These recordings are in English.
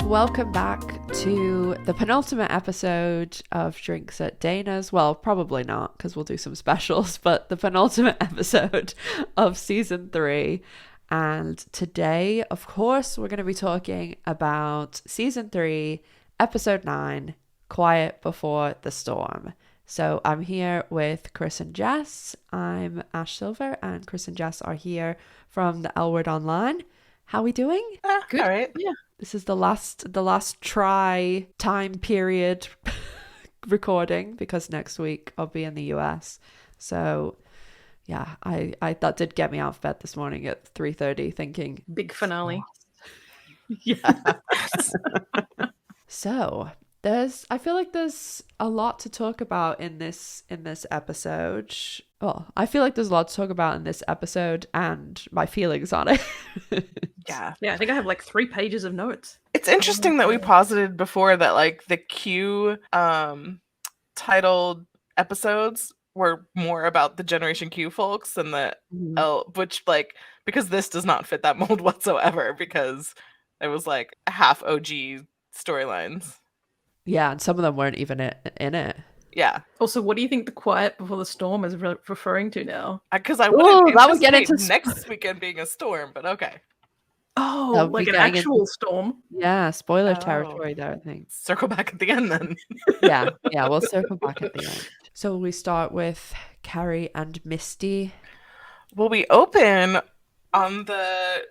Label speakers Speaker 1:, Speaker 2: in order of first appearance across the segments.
Speaker 1: Welcome back to the penultimate episode of Drinks at Dana's. Well, probably not, because we'll do some specials, but the penultimate episode of season 3. And today, of course, we're going to be talking about season 3, episode 9, Quiet Before the Storm. So I'm here with Chris and Jess. I'm Ash Silver, and Chris and Jess are here from the L Word Online. How are we doing?
Speaker 2: Good.
Speaker 3: All right.
Speaker 2: Yeah.
Speaker 1: This is the last try time period recording, because next week I'll be in the US. So yeah, I that did get me out of bed this morning at 3:30 thinking
Speaker 2: Big finale.
Speaker 1: yeah. So I feel like there's a lot to talk about in this episode. Well, I feel like there's a lot to talk about in this episode and my feelings on it.
Speaker 3: Yeah.
Speaker 2: Yeah, I think I have like 3 pages of notes.
Speaker 3: It's interesting that we posited before that like the Q titled episodes were more about the Generation Q folks than the L, which like because this does not fit that mold whatsoever, because it was like half OG storylines.
Speaker 1: Yeah, and some of them weren't even in it.
Speaker 3: Yeah.
Speaker 2: Also, what do you think the Quiet Before the Storm is referring to now?
Speaker 3: Because I wouldn't
Speaker 1: that would get
Speaker 3: anticipate
Speaker 1: into
Speaker 3: next weekend being a storm, but okay.
Speaker 2: Oh, like an actual storm?
Speaker 1: Yeah, spoiler territory there, I think.
Speaker 3: Circle back at the end then.
Speaker 1: Yeah, we'll circle back at the end. So we start with Carrie and Misty.
Speaker 3: Well, we open on the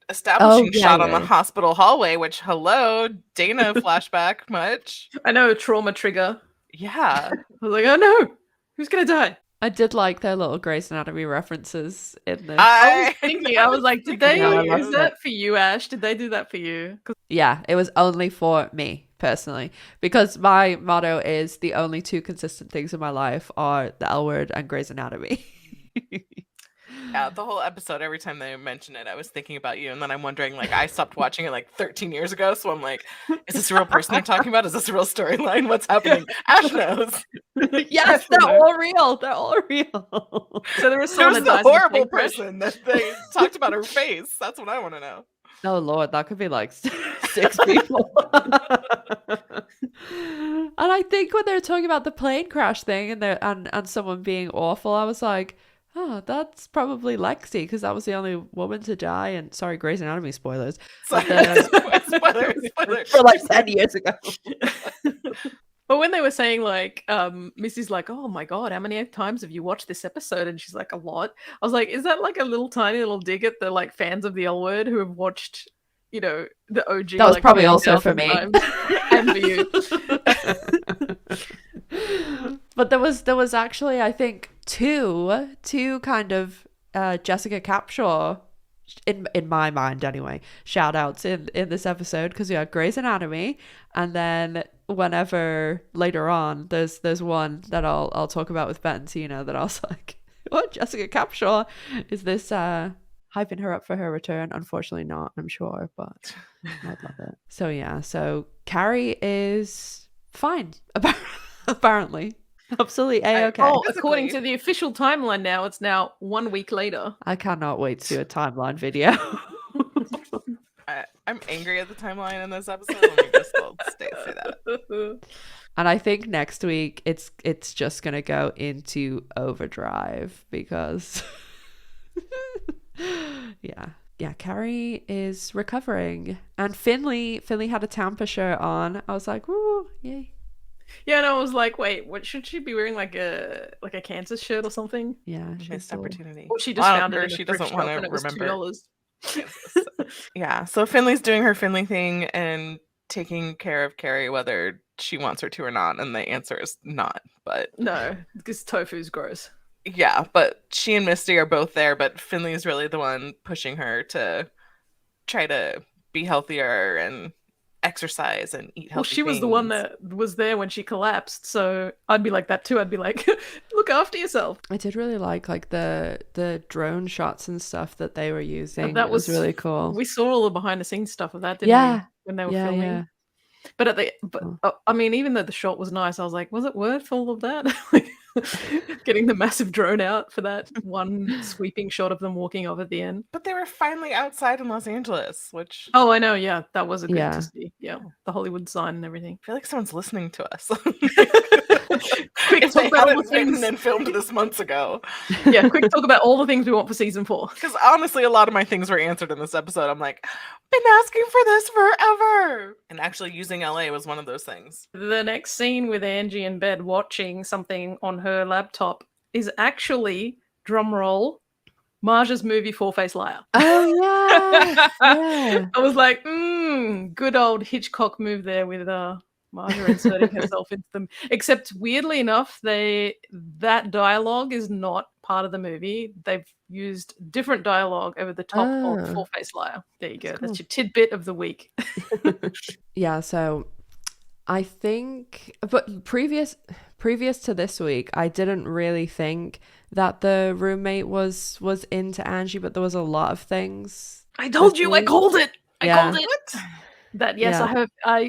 Speaker 3: establishing shot on the hospital hallway, which, hello, Dana flashback much?
Speaker 2: I know, trauma trigger.
Speaker 3: Yeah.
Speaker 2: I was like, oh no, who's going to die?
Speaker 1: I did like their little Grey's Anatomy references in this.
Speaker 2: I was like, did they, is that for you, Ash? Did they do that for you?
Speaker 1: Yeah, it was only for me, personally, because my motto is the only 2 consistent things in my life are the L Word and Grey's Anatomy.
Speaker 3: Yeah, the whole episode, every time they mention it, I was thinking about you, and then I'm wondering, like, I stopped watching it like 13 years ago, so I'm like, is this a real person they're talking about? Is this a real storyline? What's happening? Ash knows.
Speaker 1: Yes, they're all real. They're all real.
Speaker 2: So there was
Speaker 3: the horrible person that they talked about her face. That's what I want to know.
Speaker 1: Oh Lord, that could be like 6 people. And I think when they were talking about the plane crash thing and someone being awful, I was like, oh, that's probably Lexi, because that was the only woman to die. And sorry, Grey's Anatomy spoilers.
Speaker 3: Spoilers.
Speaker 1: For like 10 years ago.
Speaker 2: But when they were saying like, Missy's like, oh my God, how many times have you watched this episode? And she's like, a lot. I was like, is that like a little tiny little dig at the like fans of the L Word who have watched, you know, the OG?
Speaker 1: That was
Speaker 2: like,
Speaker 1: probably also for me.
Speaker 2: And for you.
Speaker 1: But there was actually, I think, two kind of Jessica Capshaw, in my mind anyway, shout outs in this episode, because we had Grey's Anatomy, and then whenever later on there's one that I'll talk about with Bette and Tina that I was like, what, Jessica Capshaw, is this hyping her up for her return? Unfortunately not, I'm sure, but I'd love it. So yeah, so Carrie is fine apparently. Absolutely A-okay.
Speaker 2: Oh, according to the official timeline now, it's now 1 week later.
Speaker 1: I cannot wait to do a timeline video.
Speaker 3: I'm angry at the timeline in this episode. Let me just say that.
Speaker 1: And I think next week it's just gonna go into overdrive, because yeah, Carrie is recovering, and Finley had a Tampa shirt on. I was like, ooh, yay.
Speaker 2: Yeah, and I was like, wait, what, should she be wearing like a Kansas shirt or something?
Speaker 1: Yeah,
Speaker 3: missed opportunity.
Speaker 2: Or she just found it in
Speaker 3: she
Speaker 2: a thrift
Speaker 3: doesn't want
Speaker 2: shop
Speaker 3: to
Speaker 2: and it was
Speaker 3: remember.
Speaker 2: $2.
Speaker 3: Yeah, so Finley's doing her Finley thing and taking care of Carrie whether she wants her to or not, and the answer is not. But
Speaker 2: no, because tofu's gross.
Speaker 3: Yeah, but she and Misty are both there, but Finley is really the one pushing her to try to be healthier and exercise and eat healthy
Speaker 2: Well, she was the one that was there when she collapsed, so I'd be like that too. I'd be like, look after yourself.
Speaker 1: I did really like the drone shots and stuff that they were using.
Speaker 2: That was
Speaker 1: really cool.
Speaker 2: We saw all the behind the scenes stuff of that, didn't we? When they were filming.
Speaker 1: Yeah.
Speaker 2: But I mean, even though the shot was nice, I was like, was it worth all of that? Getting the massive drone out for that one sweeping shot of them walking off at the end.
Speaker 3: But they were finally outside in Los Angeles, which
Speaker 2: Oh, I know. Yeah, that was a good
Speaker 1: Yeah.
Speaker 2: to see. Yeah, the Hollywood sign and everything.
Speaker 3: I feel like someone's listening to us.
Speaker 2: Quick,
Speaker 3: If
Speaker 2: talk
Speaker 3: they
Speaker 2: about all
Speaker 3: hadn't
Speaker 2: the
Speaker 3: written
Speaker 2: things.
Speaker 3: and filmed this months ago.
Speaker 2: Yeah, quick talk about all the things we want for season 4.
Speaker 3: Because honestly, a lot of my things were answered in this episode. I'm like, been asking for this forever. And actually using LA was one of those things.
Speaker 2: The next scene with Angie in bed watching something on her laptop is actually, drumroll, Marge's movie Four Face Liar.
Speaker 1: Oh yeah. Yeah.
Speaker 2: I was like, good old Hitchcock move there with Marge inserting herself into them. Except weirdly enough, that dialogue is not part of the movie. They've used different dialogue over the top of Four Face Liar. There you go.
Speaker 1: That's
Speaker 2: That's your tidbit of the week.
Speaker 1: Yeah, so I think, but previous to this week, I didn't really think that the roommate was into Angie, but there was a lot of things.
Speaker 2: I told you, I called it. I
Speaker 1: Yeah.
Speaker 2: called it. That yes,
Speaker 1: Yeah.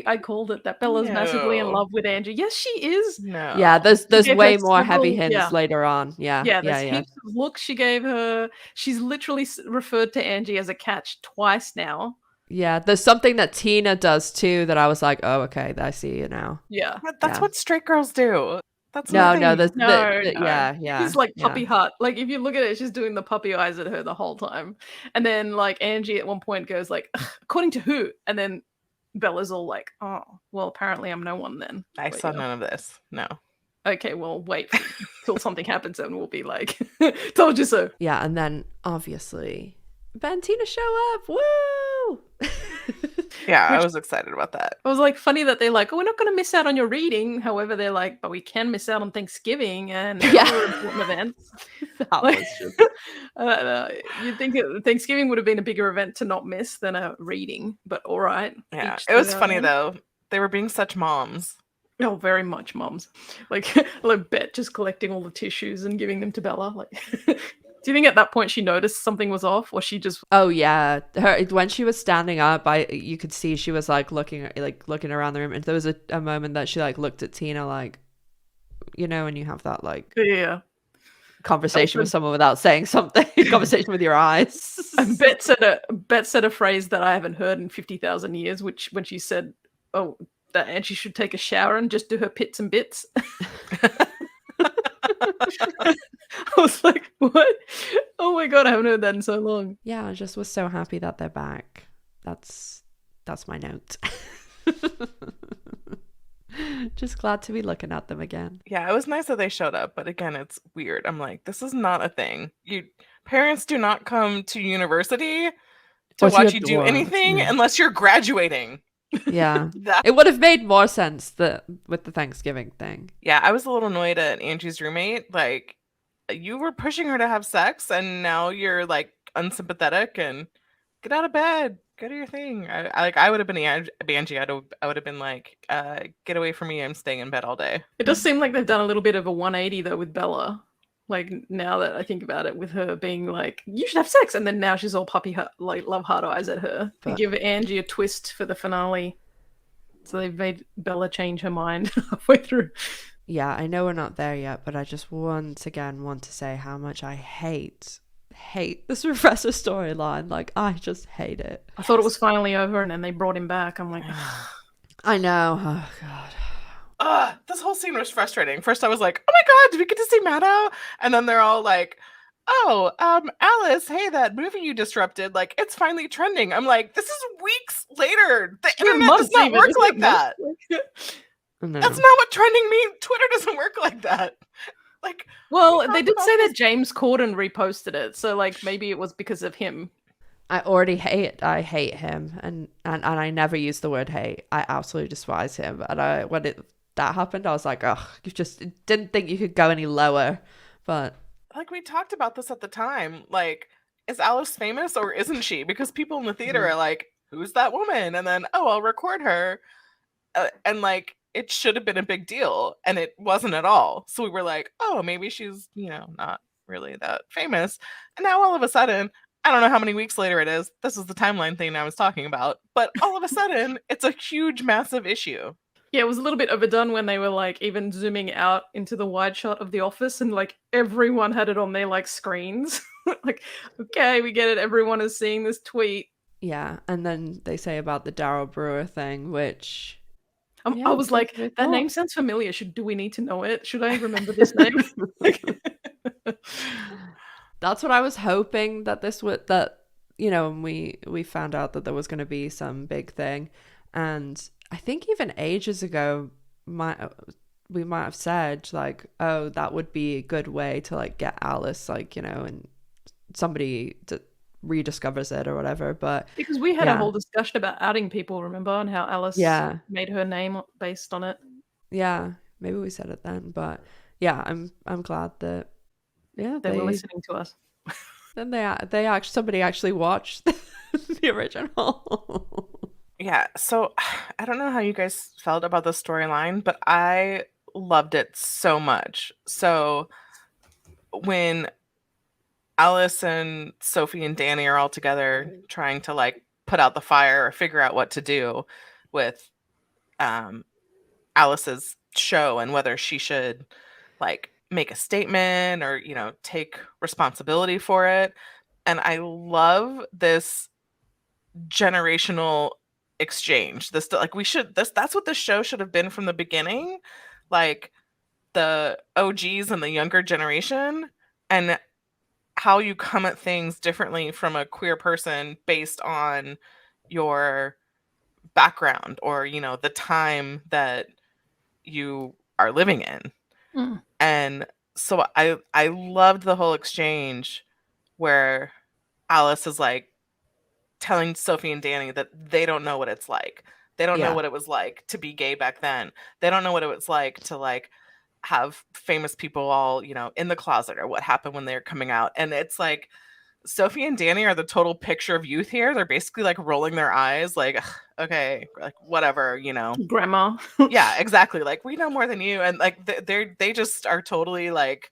Speaker 2: I called it. That Bella's massively in
Speaker 3: No.
Speaker 2: love with Angie. Yes, she is.
Speaker 3: No.
Speaker 1: Yeah, there's
Speaker 2: gave
Speaker 1: way
Speaker 2: her
Speaker 1: more heavy
Speaker 2: several-
Speaker 1: hints
Speaker 2: yeah.
Speaker 1: later on. Yeah,
Speaker 2: Yeah,
Speaker 1: yeah,
Speaker 2: there's
Speaker 1: yeah.
Speaker 2: heaps of looks she gave her. She's literally referred to Angie as a catch twice now.
Speaker 1: Yeah, there's something that Tina does too that I was like, oh, okay, I see you now.
Speaker 2: Yeah.
Speaker 3: But that's
Speaker 1: Yeah.
Speaker 3: what straight girls do. That's
Speaker 1: No,
Speaker 3: nothing.
Speaker 1: no, the,
Speaker 2: No.
Speaker 1: yeah, yeah.
Speaker 2: She's like
Speaker 1: yeah.
Speaker 2: puppy heart. Like if you look at it, she's doing the puppy eyes at her the whole time. And then like Angie at one point goes like, according to who? And then Bella's all like, oh, well, apparently I'm no one then.
Speaker 3: I saw none of this. No.
Speaker 2: Okay, well, wait till something happens and we'll be like, told you so.
Speaker 1: Yeah, and then obviously Bette and Tina show up. Woo!
Speaker 3: Yeah, I was excited about that.
Speaker 2: It was like funny that they're like, oh, we're not going to miss out on your reading. However, they're like, but we can miss out on Thanksgiving and other important events.
Speaker 1: That
Speaker 2: Like,
Speaker 1: was just-
Speaker 2: you'd think Thanksgiving would have been a bigger event to not miss than a reading, but all right.
Speaker 3: Yeah,
Speaker 2: Each
Speaker 3: it was
Speaker 2: their
Speaker 3: funny
Speaker 2: own.
Speaker 3: though. They were being such moms.
Speaker 2: Oh, very much, moms. Like Bet just collecting all the tissues and giving them to Bella. Like, do you think at that point she noticed something was off, or she just?
Speaker 1: Oh yeah, when she was standing up, you could see she was like looking around the room, and there was a moment that she like looked at Tina like, you know, when you have that like
Speaker 2: Yeah.
Speaker 1: conversation with someone without saying something, conversation with your eyes.
Speaker 2: And Bet said a phrase that I haven't heard in 50,000 years, which when she said, "Oh, that Angie should take a shower and just do her pits and bits." I was like, what? Oh my god, I haven't heard that in so long.
Speaker 1: Yeah, I just was so happy that they're back. That's my note. Just glad to be looking at them again.
Speaker 3: Yeah, it was nice that they showed up, but again, it's weird. I'm like, this is not a thing. Parents do not come to university to
Speaker 1: Or to
Speaker 3: watch
Speaker 1: your
Speaker 3: you do
Speaker 1: dorms,
Speaker 3: anything
Speaker 1: yeah.
Speaker 3: unless you're graduating.
Speaker 1: Yeah.
Speaker 3: That-
Speaker 1: It would have made more sense with the Thanksgiving thing.
Speaker 3: Yeah, I was a little annoyed at Angie's roommate. Like, you were pushing her to have sex, and now you're like unsympathetic and get out of bed, go do your thing. I would have been Angie. I would have been like, get away from me. I'm staying in bed all day.
Speaker 2: It does seem like they've done a little bit of a 180 though with Bella. Like now that I think about it, with her being like, you should have sex, and then now she's all puppy heart, like love heart eyes at her. To
Speaker 1: But-
Speaker 2: give Angie a twist for the finale. So they've made Bella change her mind halfway through.
Speaker 1: Yeah, I know we're not there yet, but I just once again want to say how much I hate this professor storyline. Like, I just hate it.
Speaker 2: I thought it was finally over, and then they brought him back. I'm like,
Speaker 1: I know. Oh god.
Speaker 3: This whole scene was frustrating. First, I was like, oh my god, did we get to see Maddow? And then they're all like, oh, Alice, hey, that movie you disrupted, like, it's finally trending. I'm like, this is weeks later. The internet does not work like that.
Speaker 1: No.
Speaker 3: That's not what trending means. Twitter doesn't work like that. Like,
Speaker 2: well,
Speaker 3: we
Speaker 2: they
Speaker 3: talked
Speaker 2: did
Speaker 3: about
Speaker 2: say
Speaker 3: this-
Speaker 2: that James Corden reposted it, so like maybe it was because of him.
Speaker 1: I hate him, and I never use the word hate. I absolutely despise him. And when that happened, I was like, oh, you just didn't think you could go any lower. But
Speaker 3: like, we talked about this at the time. Like, is Alice famous or isn't she? Because people in the theater are like, who's that woman? And then, oh, I'll record her. And like, it should have been a big deal, and it wasn't at all. So we were like, oh, maybe she's, not really that famous. And now all of a sudden, I don't know how many weeks later it is. This is the timeline thing I was talking about. But all of a sudden, it's a huge, massive issue.
Speaker 2: Yeah, it was a little bit overdone when they were like even zooming out into the wide shot of the office and like everyone had it on their like screens. Like, okay, we get it. Everyone is seeing this tweet.
Speaker 1: Yeah, and then they say about the Daryl Brewer thing, which
Speaker 2: I
Speaker 1: yeah,
Speaker 2: was like,
Speaker 1: we
Speaker 2: that name
Speaker 1: thought.
Speaker 2: sounds familiar. Do we need to know it? Should I remember this name?
Speaker 1: That's what I was hoping that this would that and we found out that there was going to be some big thing, and I think even ages ago we might have said like, oh, that would be a good way to like get Alice, like, and somebody rediscovers it or whatever. But
Speaker 2: Because we had a
Speaker 1: yeah,
Speaker 2: whole discussion about outing people, remember, and how Alice
Speaker 1: yeah,
Speaker 2: made her name based on it.
Speaker 1: yeah, maybe we said it then, but yeah, I'm glad that
Speaker 2: They were listening to us.
Speaker 1: then they actually somebody actually watched the original.
Speaker 3: Yeah, so I don't know how you guys felt about the storyline, but I loved it so much. So when Alice and Sophie and Dani are all together trying to like put out the fire or figure out what to do with Alice's show and whether she should like make a statement or, take responsibility for it. And I love this generational exchange. This like we should that's what the show should have been from the beginning. Like the OGs and the younger generation and how you come at things differently from a queer person based on your background or, the time that you are living in.
Speaker 2: Mm.
Speaker 3: And so I loved the whole exchange where Alice is like telling Sophie and Dani that they don't know what it's like. They don't know
Speaker 1: Yeah.
Speaker 3: what it was like to be gay back then. They don't know what it was like to like have famous people all, in the closet or what happened when they were coming out. And it's like Sophie and Dani are the total picture of youth here. They're basically like rolling their eyes like, "Ugh, okay, like whatever,
Speaker 2: Grandma.
Speaker 3: Yeah, exactly. Like we know more than you. And like they just are totally like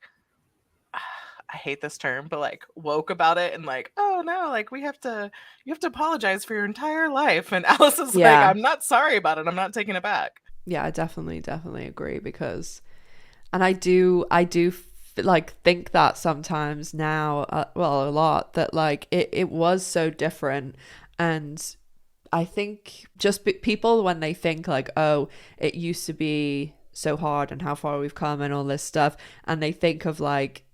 Speaker 3: I hate this term, but like woke about it and like, oh no, like you have to apologize for your entire life. And Alice is like,
Speaker 1: Yeah.
Speaker 3: I'm not sorry about it. I'm not taking it back.
Speaker 1: Yeah, I definitely agree because, and I do like think that sometimes now, well, a lot, that like it was so different. And I think just people, when they think like, oh, it used to be so hard and how far we've come and all this stuff, and they think of like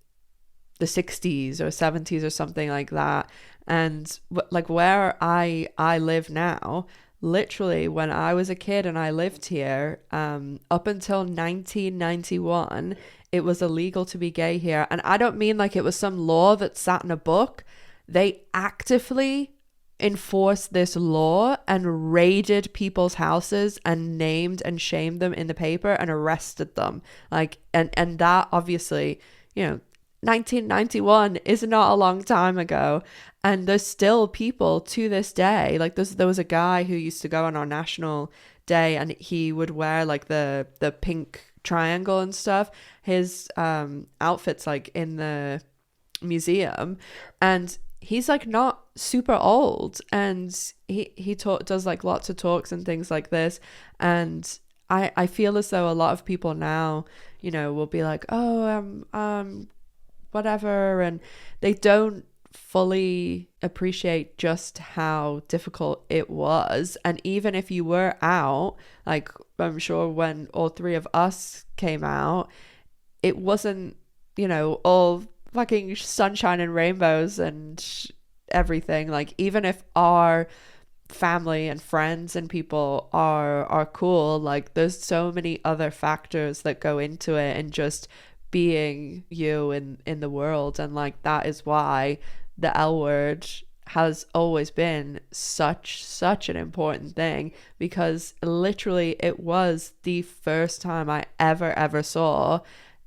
Speaker 1: the 60s or 70s or something like that, and like where I live now, literally when I was a kid and I lived here, up until 1991 it was illegal to be gay here. And I don't mean like it was some law that sat in a book. They actively enforced this law and raided people's houses and named and shamed them in the paper and arrested them, like, and that obviously, 1991 is not a long time ago, and there's still people to this day, like there was a guy who used to go on our national day and he would wear like the pink triangle and stuff. His outfits like in the museum, and he's like not super old, and he does like lots of talks and things like this. And I feel as though a lot of people now, will be like, oh, whatever, and they don't fully appreciate just how difficult it was. And even if you were out, like I'm sure when all three of us came out, it wasn't, all fucking sunshine and rainbows and everything. Like even if our family and friends and people are cool, like there's so many other factors that go into it, and just being you in the world. And like that is why the L word has always been such an important thing, because literally it was the first time I ever saw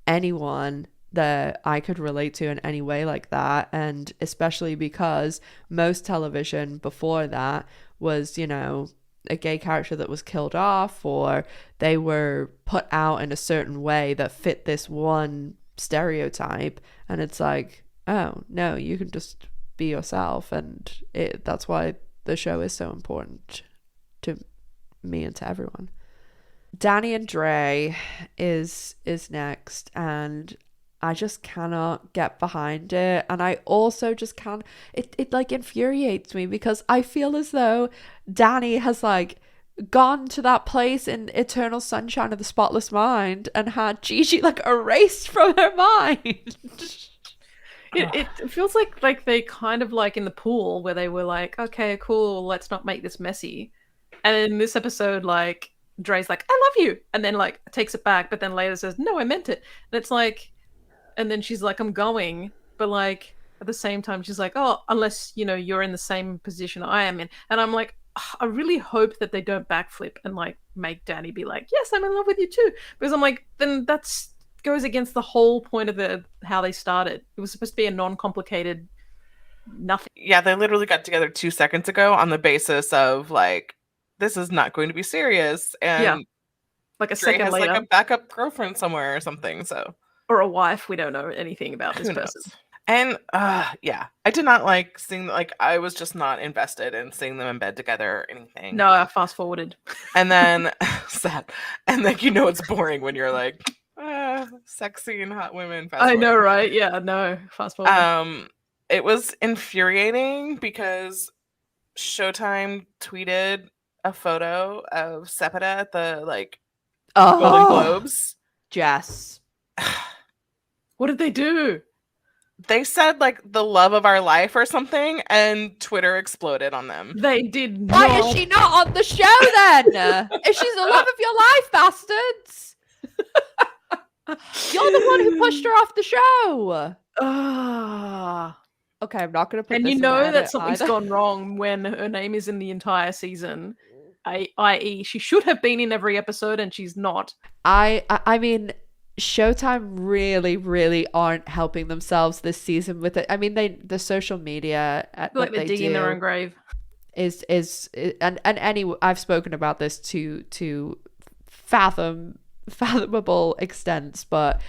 Speaker 1: anyone that I could relate to in any way like that. And especially because most television before that was, a gay character that was killed off, or they were put out in a certain way that fit this one stereotype. And it's like, oh no, you can just be yourself. And that's why the show is so important to me and to everyone. Dani and Dre is next, and I just cannot get behind it. And I also just can't, it like infuriates me because I feel as though Dani has like gone to that place in Eternal Sunshine of the Spotless Mind and had Gigi like erased from her mind.
Speaker 2: It feels like they kind of like in the pool where they were like, okay, cool, let's not make this messy. And in this episode, like, Dre's like, I love you. And then like takes it back, but then later says, no, I meant it. And it's like, and then she's like, I'm going. But like at the same time, she's like, oh, unless, you know, you're in the same position I am in. And I'm like, I really hope that they don't backflip and like make Dani be like, yes, I'm in love with you too. Because I'm like, then that's goes against the whole point of how they started. It was supposed to be a non-complicated nothing.
Speaker 3: Yeah, they literally got together 2 seconds ago on the basis of like, this is not going to be serious, and
Speaker 2: Yeah. Like a
Speaker 3: Dre
Speaker 2: second
Speaker 3: has
Speaker 2: later,
Speaker 3: like a backup girlfriend somewhere or something. So
Speaker 2: or a wife. We don't know anything about this
Speaker 3: who
Speaker 2: person.
Speaker 3: knows? And yeah, I did not like seeing, like, I was just not invested in seeing them in bed together or anything.
Speaker 2: No, I fast forwarded.
Speaker 3: And then sad, and like, you know, it's boring when you're like, sexy and hot women. Fast
Speaker 2: I know,
Speaker 3: forward.
Speaker 2: right? Yeah, no, fast forward.
Speaker 3: It was infuriating because Showtime tweeted a photo of Sepida at the like Golden Globes.
Speaker 1: Jess.
Speaker 2: What did they do?
Speaker 3: They said like the love of our life or something, and Twitter exploded on them.
Speaker 2: They did not.
Speaker 1: Why is she not on the show then? If she's the love of your life, bastards. You're the one who pushed her off the show. Okay, I'm not going to put
Speaker 2: And
Speaker 1: this
Speaker 2: you
Speaker 1: in
Speaker 2: know
Speaker 1: the
Speaker 2: that
Speaker 1: edit
Speaker 2: something's
Speaker 1: either.
Speaker 2: gone wrong when her name is in the entire season. I.e., she should have been in every episode and she's not.
Speaker 1: I mean, Showtime really aren't helping themselves this season with it. I mean, the social media
Speaker 2: I feel like they're digging their own grave.
Speaker 1: Is and I've spoken about this to fathomable extents, but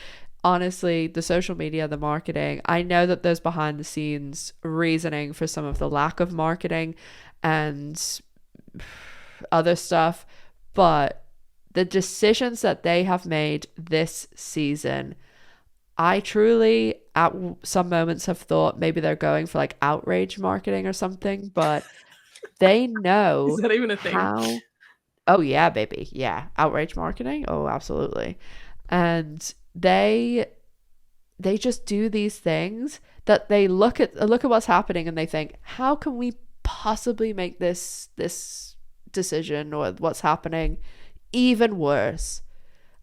Speaker 1: honestly, the social media, the marketing, I know that there's behind the scenes reasoning for some of the lack of marketing and other stuff, but the decisions that they have made this season, I truly at some moments have thought maybe they're going for like outrage marketing or something, but they know
Speaker 2: Is that even a thing?
Speaker 1: how. Oh yeah, baby. Yeah. Outrage marketing. Oh, absolutely. And they just do these things that they look at what's happening and they think, how can we possibly make this decision or what's happening even worse?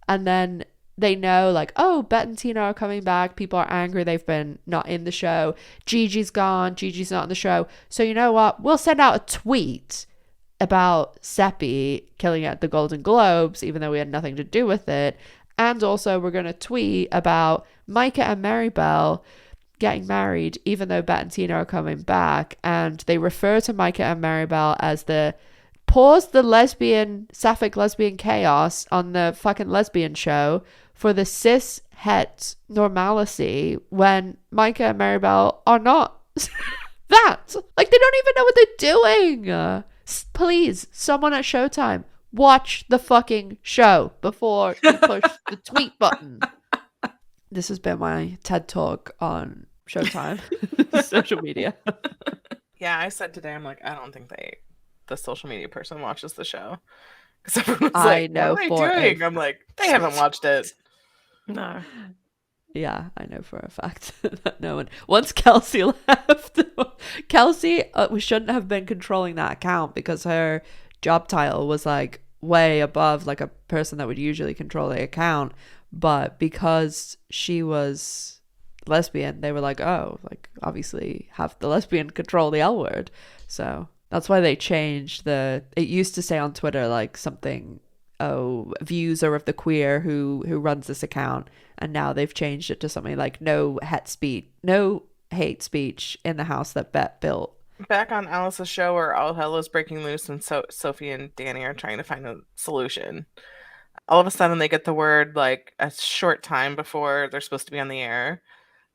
Speaker 1: And then they know like, oh, Bette and Tina are coming back. People are angry. They've been not in the show. Gigi's gone. Gigi's not in the show. So you know what? We'll send out a tweet about Seppi killing it at the Golden Globes, even though we had nothing to do with it. And also we're going to tweet about Micah and Maribel getting married, even though Bette and Tina are coming back. And they refer to Micah and Maribel as the sapphic lesbian chaos on the fucking lesbian show for the cis het normalcy, when Micah and Maribel are not that. Like, they don't even know what they're doing. Please, someone at Showtime, watch the fucking show before you push the tweet button. This has been my TED Talk on Showtime. Social media.
Speaker 3: Yeah, I said today, I'm like, I don't think the social media person watches the show. Because everyone's like, what are they doing? I'm like, they haven't watched it.
Speaker 2: No.
Speaker 1: Yeah, I know for a fact that no one. Once Kelsey left, Kelsey shouldn't have been controlling that account because her job title was like way above like a person that would usually control the account. But because she was lesbian, they were like, oh, like obviously have the lesbian control the L word. So that's why they changed it used to say on Twitter like something, oh, views are of the queer who runs this account, and now they've changed it to something like no hate speech in the house that Bette built.
Speaker 3: Back on Alice's show where all hell is breaking loose and Sophie and Dani are trying to find a solution. All of a sudden they get the word like a short time before they're supposed to be on the air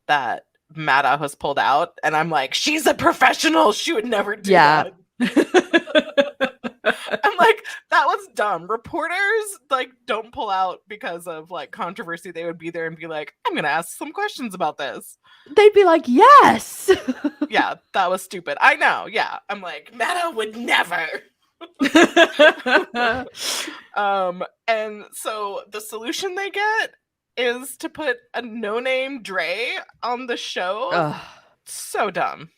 Speaker 3: that Maddow has pulled out, and I'm like, she's a professional. She would never do that. I'm like, that was dumb. Reporters like don't pull out because of like controversy. They would be there and be like, I'm gonna ask some questions about this.
Speaker 1: They'd be like, yes.
Speaker 3: Yeah, that was stupid. I know. Yeah, I'm like, Meta would never. And so the solution they get is to put a no-name Dre on the show.
Speaker 1: Ugh.
Speaker 3: So dumb.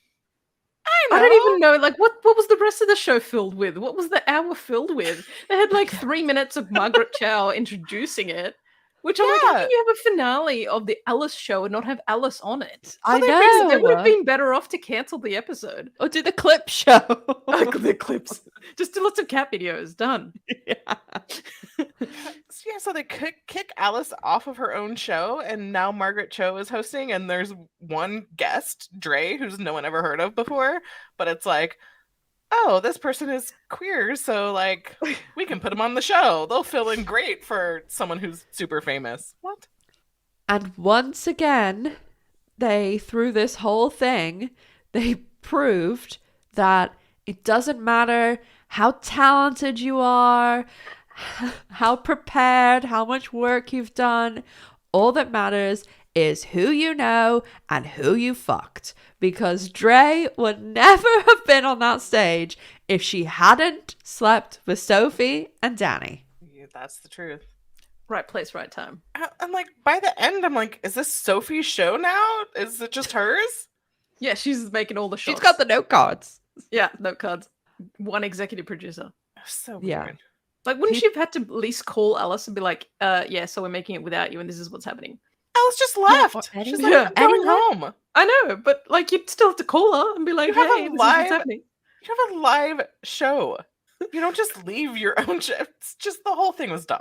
Speaker 3: I know.
Speaker 2: I don't even know, like, what was the rest of the show filled with? What was the hour filled with? They had like 3 minutes of Margaret Chow introducing it, which I'm like, how can you have a finale of the Alice show and not have Alice on it?
Speaker 1: I
Speaker 2: They would have
Speaker 1: know.
Speaker 2: been better off to cancel the episode.
Speaker 1: Or do the clip show.
Speaker 2: The clips. Just do lots of cat videos. Done.
Speaker 1: Yeah.
Speaker 3: Yeah, so they kick Alice off of her own show, and now Margaret Cho is hosting, and there's one guest, Dre, who's no one ever heard of before, but it's like, oh, this person is queer, so like we can put him on the show. They'll fill in great for someone who's super famous. What?
Speaker 1: And once again, through this whole thing, they proved that it doesn't matter how talented you are, how prepared, how much work you've done. All that matters is who you know and who you fucked. Because Dre would never have been on that stage if she hadn't slept with Sophie and Dani.
Speaker 3: Yeah, that's the truth.
Speaker 2: Right place, right time.
Speaker 3: I'm like, by the end, I'm like, is this Sophie's show now? Is it just hers?
Speaker 2: Yeah, she's making all the shots.
Speaker 1: She's got the note cards.
Speaker 2: Yeah, note cards. One executive producer.
Speaker 3: So weird.
Speaker 1: Yeah.
Speaker 2: Like, wouldn't she have had to at least call Alice and be like, yeah, so we're making it without you and this is what's happening?
Speaker 3: Alice just left.
Speaker 1: or
Speaker 3: She's
Speaker 1: anyone-
Speaker 3: like, I'm going
Speaker 1: anyone-
Speaker 3: home.
Speaker 2: I know, but like, you'd still have to call her and be like,
Speaker 3: You have
Speaker 2: hey,
Speaker 3: a
Speaker 2: this is
Speaker 3: live-
Speaker 2: what's happening.
Speaker 3: You have a live show. You don't just leave your own show. It's just the whole thing was dumb.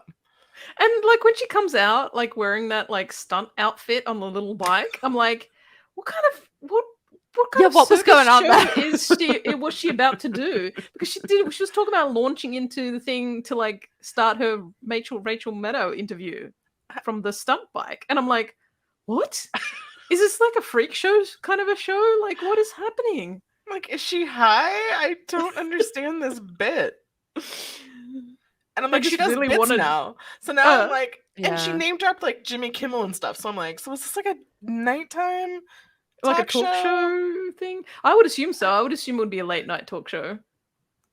Speaker 2: And like, when she comes out, like, wearing that like stunt outfit on the little bike, I'm like, what kind of
Speaker 1: What was going on
Speaker 2: there? Was she about to do? Because she was talking about launching into the thing to like start her Rachel Maddow interview from the stunt bike, and I'm like, what? Is this like a freak show kind of a show? Like, what is happening?
Speaker 3: Like, is she high? I don't understand this bit. And I'm like, she does
Speaker 2: really
Speaker 3: bits now. So now I'm like, and she
Speaker 1: Yeah.
Speaker 3: name dropped like Jimmy Kimmel and stuff. So I'm like, so is this like a nighttime
Speaker 2: Like a talk show thing? I would assume so. I would assume it would be a late night talk show.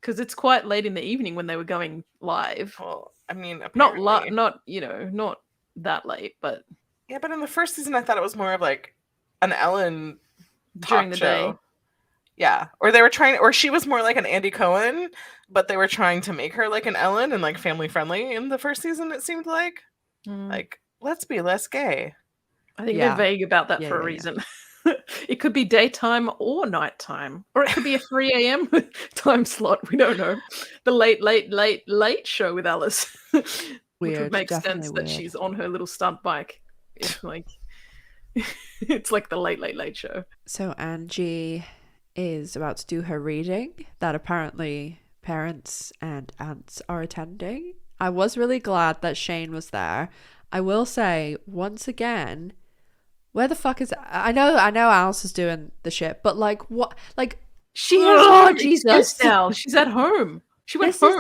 Speaker 2: Because it's quite late in the evening when they were going live.
Speaker 3: Well, I mean,
Speaker 2: Not
Speaker 3: apparently.
Speaker 2: not that late, but
Speaker 3: Yeah, but in the first season, I thought it was more of like an Ellen
Speaker 2: during the
Speaker 3: talk show.
Speaker 2: day.
Speaker 3: Yeah, or they were trying, or she was more like an Andy Cohen, but they were trying to make her like an Ellen and like family friendly in the first season. It seemed like, like, let's be less gay.
Speaker 2: I think
Speaker 1: Yeah.
Speaker 2: they're vague about that
Speaker 1: Yeah,
Speaker 2: for a
Speaker 1: yeah, yeah.
Speaker 2: reason. It could be daytime or nighttime, or it could be a 3 a.m. time slot. We don't know. The late show with Alice, which
Speaker 1: Weird,
Speaker 2: would make
Speaker 1: definitely
Speaker 2: sense that
Speaker 1: weird.
Speaker 2: she's on her little stunt bike. It's like it's like the late show.
Speaker 1: So Angie is about to do her reading that apparently parents and aunts are attending. I was really glad that Shane was there. I will say, once again, where the fuck is... I know Alice is doing the shit, but like, what? Like,
Speaker 2: She
Speaker 1: Oh,
Speaker 2: has
Speaker 1: Jesus.
Speaker 2: Jesus now. She's at home. She went home.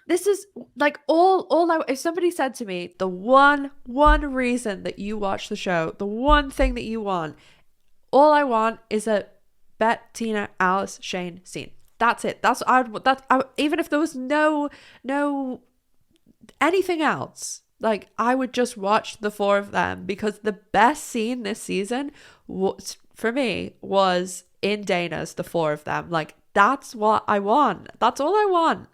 Speaker 1: This is like if somebody said to me, the one reason that you watch the show, the one thing that you want, all I want is a Bette, Tina, Alice, Shane scene. That's it. Even if there was no anything else, like, I would just watch the four of them, because the best scene this season was, for me, was in Dana's, the four of them. Like, that's what I want. That's all I want.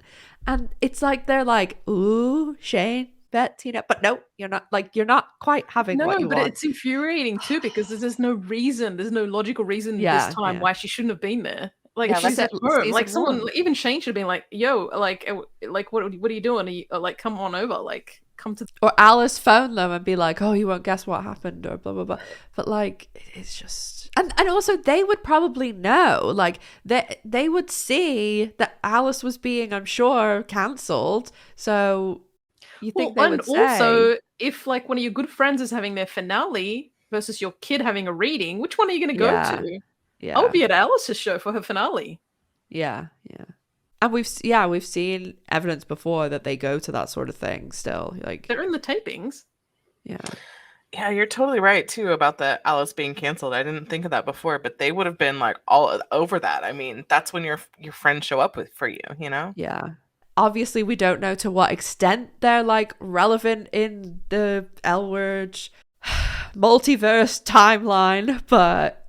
Speaker 1: And it's like they're like, ooh, Shane, Bette, Tina, but no, you're not quite having what you
Speaker 2: but
Speaker 1: want.
Speaker 2: it's infuriating too, because there's no reason, there's no logical reason this time why she shouldn't have been there. Like,
Speaker 1: Yeah,
Speaker 2: she's
Speaker 1: like
Speaker 2: at home.
Speaker 1: season
Speaker 2: Like, someone,
Speaker 1: one.
Speaker 2: even Shane should have been like, yo, like what are you doing? Are you, like, come on over, like, come to.
Speaker 1: Or Alice phone them and be like, oh, you won't guess what happened, or blah blah blah. But like, it's just, and also they would probably know, like, they would see that Alice was being, I'm sure, cancelled. So you think they would say,
Speaker 2: also, if like one of your good friends is having their finale versus your kid having a reading, which one are you going to go
Speaker 1: Yeah.
Speaker 2: to?
Speaker 1: yeah,
Speaker 2: I'll be at Alice's show for her finale.
Speaker 1: yeah. And we've seen evidence before that they go to that sort of thing still. Like,
Speaker 2: They're in the tapings.
Speaker 1: yeah.
Speaker 3: Yeah, you're totally right too about the Alice being canceled. I didn't think of that before, but they would have been like all over that. I mean, that's when your friends show up for you, you know?
Speaker 1: Yeah. Obviously, we don't know to what extent they're like relevant in the L Word multiverse timeline, but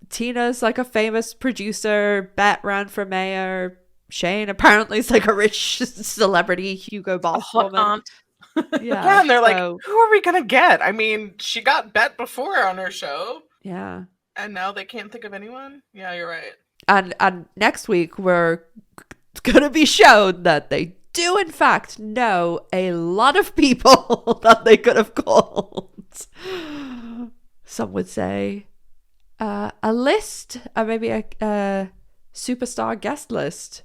Speaker 1: Tina's like a famous producer. Bette ran for mayor. Shane apparently is like a rich celebrity Hugo Boss
Speaker 2: hot
Speaker 1: woman.
Speaker 2: aunt.
Speaker 3: Yeah, and they're like, who are we gonna get? I mean, she got Bette before on her show.
Speaker 1: Yeah.
Speaker 3: And now they can't think of anyone? Yeah, you're right.
Speaker 1: And next week we're gonna be shown that they do in fact know a lot of people that they could have called. Some would say a list, maybe a superstar guest list.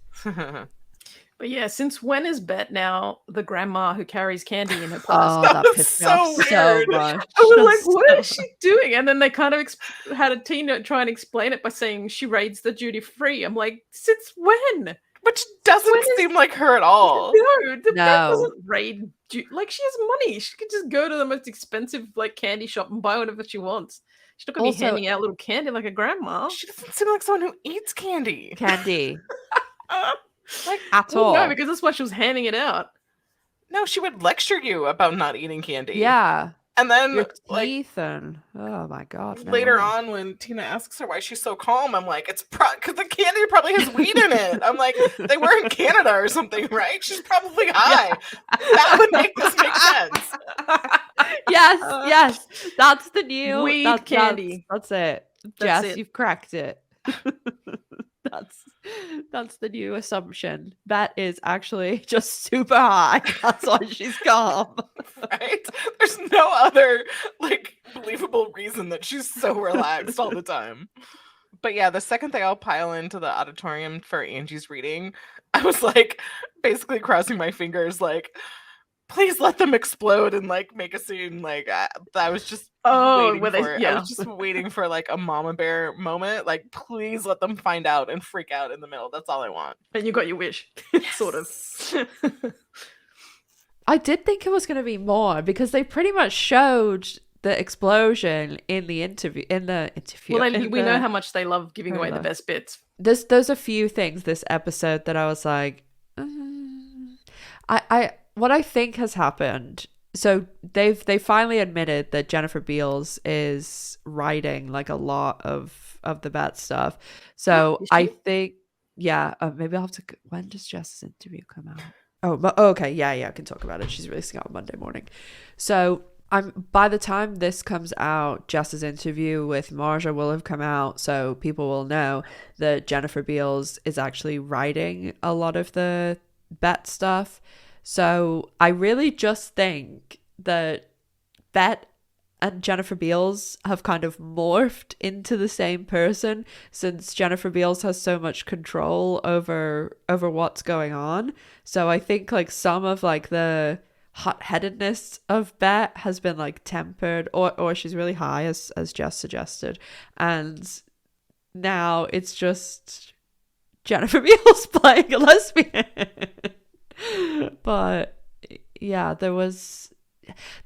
Speaker 2: But yeah, since when is Bette now the grandma who carries candy in her purse?
Speaker 1: Oh, that pissed me off so much.
Speaker 2: I was like, what is she doing? And then they kind of had a Tina try and explain it by saying she raids the duty free. I'm like, since when?
Speaker 3: Which doesn't seem like her at all.
Speaker 2: No, Bette doesn't raid. Like, she has money. She could just go to the most expensive like candy shop and buy whatever she wants. She's not going to be handing out little candy like a grandma.
Speaker 3: She doesn't seem like someone who eats candy.
Speaker 1: Like at all.
Speaker 2: No, because that's why she was handing it out.
Speaker 3: No, she would lecture you about not eating candy.
Speaker 1: Yeah.
Speaker 3: And then
Speaker 1: your teeth and oh my god.
Speaker 3: Later on, when Tina asks her why she's so calm, I'm like, it's because the candy probably has weed in it. I'm like, they were in Canada or something, right? She's probably high. Yeah. That would make this make sense.
Speaker 1: Yes. That's the new
Speaker 2: weed candy.
Speaker 1: That's it. Jess, you've cracked it. That's the new assumption. Bette is actually just super high. That's why she's calm.
Speaker 3: Right? There's no other like believable reason that she's so relaxed all the time. But yeah, the second they all pile into the auditorium for Angie's reading, I was like basically crossing my fingers like, please let them explode and like make a scene. Like I was just waiting for it. I was just waiting for like a mama bear moment. Like, please let them find out and freak out in the middle. That's all I want.
Speaker 2: And you got your wish. Sort of.
Speaker 1: I did think it was going to be more because they pretty much showed the explosion in the interview.
Speaker 2: Well, we know how much they love giving away the best bits.
Speaker 1: There's a few things this episode that I was like, what I think has happened. So they finally admitted that Jennifer Beals is writing like a lot of the Bette stuff. So I think, maybe I'll have to. When does Jess's interview come out? Oh, okay, yeah, I can talk about it. She's releasing it on Monday morning. So by the time this comes out, Jess's interview with Marja will have come out, so people will know that Jennifer Beals is actually writing a lot of the Bette stuff. So I really just think that Bette and Jennifer Beals have kind of morphed into the same person, since Jennifer Beals has so much control over what's going on. So I think like some of like the hot-headedness of Bette has been like tempered, or she's really high, as Jess suggested, and now it's just Jennifer Beals playing a lesbian. But yeah, there was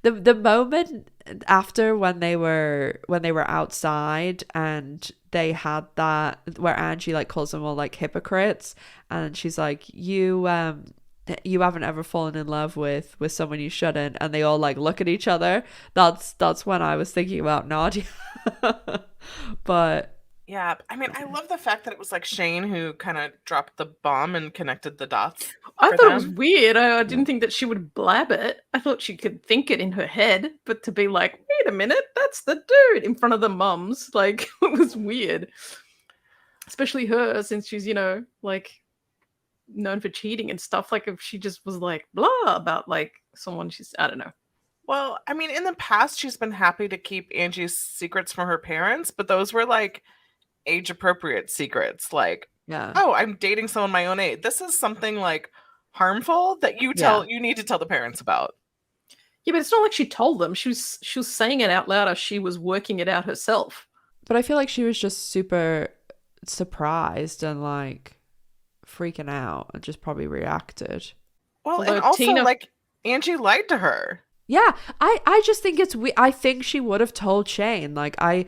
Speaker 1: the moment after when they were outside and they had that where Angie like calls them all like hypocrites, and she's like, you haven't ever fallen in love with someone you shouldn't, and they all like look at each other. That's when I was thinking about Nadia. But
Speaker 3: yeah, I mean, I love the fact that it was like Shane who kind of dropped the bomb and connected the dots.
Speaker 2: I thought it was weird. I didn't think that she would blab it. I thought she could think it in her head, but to be like, wait a minute, that's the dude in front of the mums, like, it was weird. Especially her, since she's, like, known for cheating and stuff. Like, if she just was like, blah, about, like, someone I don't know.
Speaker 3: Well, I mean, in the past, she's been happy to keep Angie's secrets from her parents, but those were, like, age-appropriate secrets. Like, I'm dating someone my own age. This is something, like, harmful that you need to tell the parents about.
Speaker 2: Yeah, but it's not like she told them. She was saying it out loud as she was working it out herself.
Speaker 1: But I feel like she was just super surprised and like freaking out and just probably reacted.
Speaker 3: Well,
Speaker 2: Although
Speaker 3: and also
Speaker 2: Tina-
Speaker 3: like Angie lied to her.
Speaker 1: Yeah, I just think I think she would have told Shane. Like I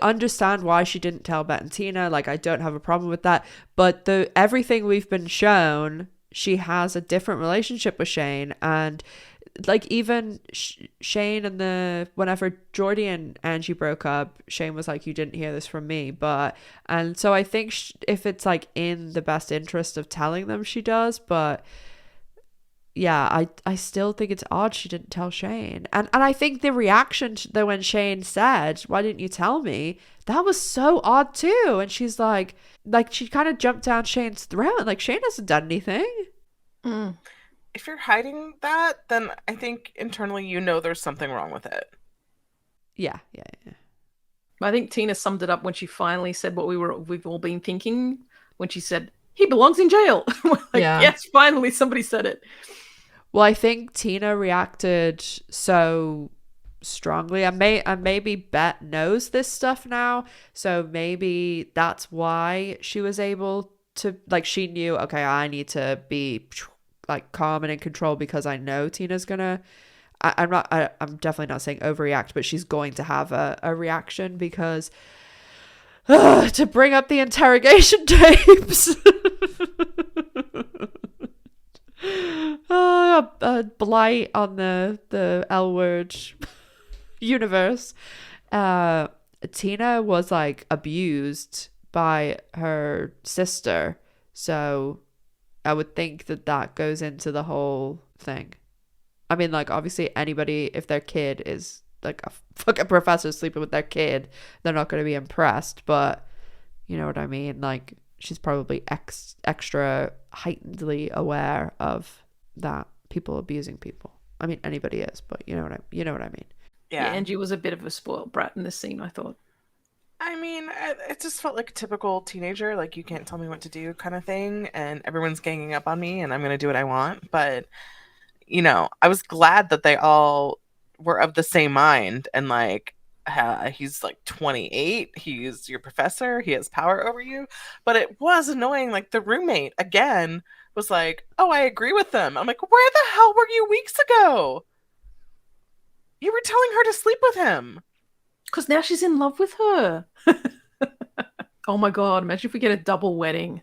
Speaker 1: understand why she didn't tell Bette and Tina. Like I don't have a problem with that. But everything we've been shown, she has a different relationship with Shane, and like even Shane and whenever Jordy and Angie broke up, Shane was like, "You didn't hear this from me," and so I think if it's like in the best interest of telling them, she does, but. Yeah, I still think it's odd she didn't tell Shane. And I think the reaction though when Shane said, "Why didn't you tell me?" That was so odd too. And she's like she kind of jumped down Shane's throat. Like Shane hasn't done anything.
Speaker 2: Mm.
Speaker 3: If you're hiding that, then I think internally there's something wrong with it.
Speaker 1: Yeah.
Speaker 2: I think Tina summed it up when she finally said what we've all been thinking when she said, "He belongs in jail."
Speaker 1: Yeah.
Speaker 2: Yes, finally somebody said it.
Speaker 1: Well, I think Tina reacted so strongly, and maybe Bette knows this stuff now, so maybe that's why she was able to, like, she knew, okay, I need to be like calm and in control because I know Tina's gonna. I'm definitely not saying overreact, but she's going to have a reaction because to bring up the interrogation tapes. A blight on the L word universe. Tina was like abused by her sister, so I would think that goes into the whole thing. I mean, like, obviously anybody, if their kid is like a fucking professor sleeping with their kid, they're not going to be impressed, but you know what I mean? Like, she's probably extra heightenedly aware of that, people abusing people. I mean, anybody is, but you know what I mean.
Speaker 2: Yeah, Angie was a bit of a spoiled brat in this scene, I thought.
Speaker 3: I mean, it just felt like a typical teenager, like, you can't tell me what to do kind of thing, and everyone's ganging up on me, and I'm going to do what I want. But, I was glad that they all were of the same mind, and, like, he's, like, 28, he's your professor, he has power over you. But it was annoying, like, the roommate, again, was like, "Oh, I agree with them." I'm like, where the hell were you weeks ago? You were telling her to sleep with him.
Speaker 2: Because now she's in love with her. Oh my god, imagine if we get a double wedding.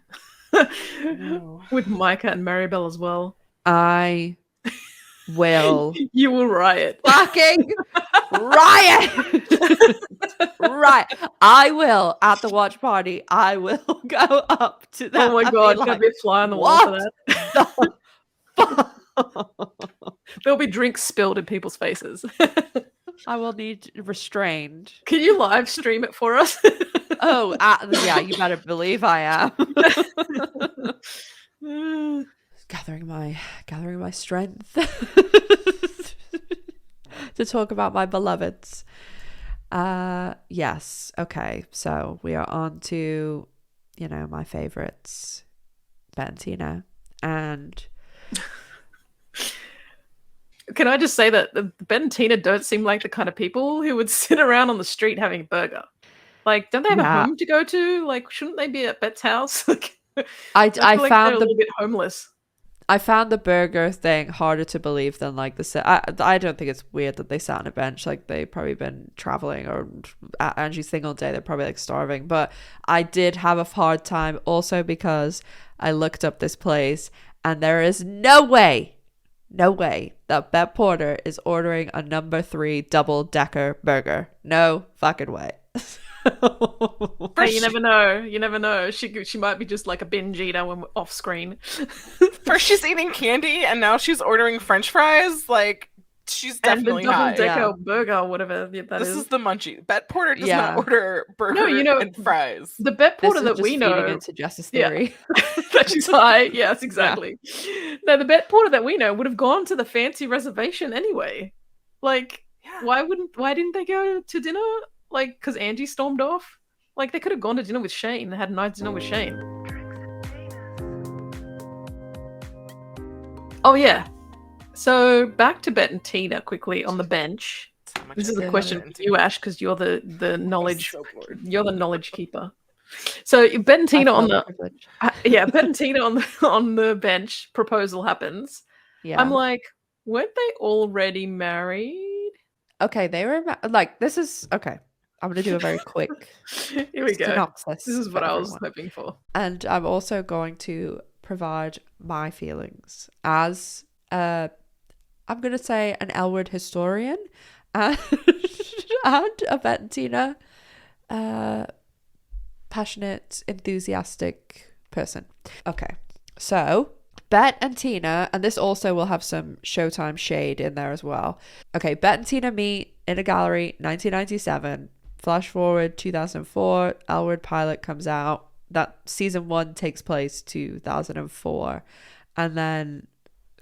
Speaker 2: With Micah and Maribel as well.
Speaker 1: I will.
Speaker 2: You will riot.
Speaker 1: Fucking riot! Right. I will, at the watch party, I will go up to them.
Speaker 2: Oh my god, gonna be a fly on the wall for that. There'll be drinks spilled in people's faces.
Speaker 1: I will need restrained.
Speaker 2: Can you live stream it for us?
Speaker 1: Oh, yeah, you better believe I am. Gathering my strength to talk about my beloveds. Yes. Okay. So we are on to, my favorites, Bette and Tina, and.
Speaker 2: Can I just say that Bette and Tina don't seem like the kind of people who would sit around on the street having a burger? Like, don't they have a home to go to? Like, shouldn't they be at Bette's house? Like,
Speaker 1: I
Speaker 2: feel like
Speaker 1: found
Speaker 2: they're a little bit homeless.
Speaker 1: I found the burger thing harder to believe than like I don't think it's weird that they sat on a bench. Like, they've probably been traveling, or Angie's thing all day. They're probably like starving. But I did have a hard time also because I looked up this place and there is no way that Bette Porter is ordering a number 3 double-decker burger. No fucking way.
Speaker 2: Hey, you never know. You never know. She might be just like a binge eater when we're off screen.
Speaker 3: First she's eating candy, and now she's ordering French fries. Like, she's definitely high.
Speaker 2: And the double-decker burger, or whatever that is.
Speaker 3: This is the munchie. Bette Porter does not order burger and fries.
Speaker 2: The Bette Porter that we know.
Speaker 1: Into Justice Theory.
Speaker 2: That she's high. Yes, exactly. Yeah. No, the Bette Porter that we know would have gone to the fancy reservation anyway. Like, why didn't they go to dinner? Like, because Angie stormed off? Like, they could have gone to dinner with Shane. They had a nice dinner with Shane. Oh, yeah. So, back to Bette and Tina quickly on the bench. This is a question for you, Ash, because you're the knowledge. You're the knowledge keeper. So Bette and
Speaker 1: I
Speaker 2: Tina on
Speaker 1: feel
Speaker 2: the
Speaker 1: privileged.
Speaker 2: Bette and Tina on the bench. Proposal happens. I'm
Speaker 1: Yeah.
Speaker 2: like, weren't they already married?
Speaker 1: Okay, they were like, this is okay. I'm gonna do a very quick
Speaker 2: Here we go.
Speaker 1: synopsis.
Speaker 2: This is
Speaker 1: for
Speaker 2: what I was
Speaker 1: everyone.
Speaker 2: hoping for.
Speaker 1: And I'm also going to provide my feelings as I'm gonna say an L-word historian and, and a Bette and Tina passionate, enthusiastic person. Okay, so Bette and Tina, and this also will have some Showtime shade in there as well. Okay, Bette and Tina meet in a gallery, 1997. Flash forward 2004, L-word pilot comes out. That season 1 takes place 2004, and then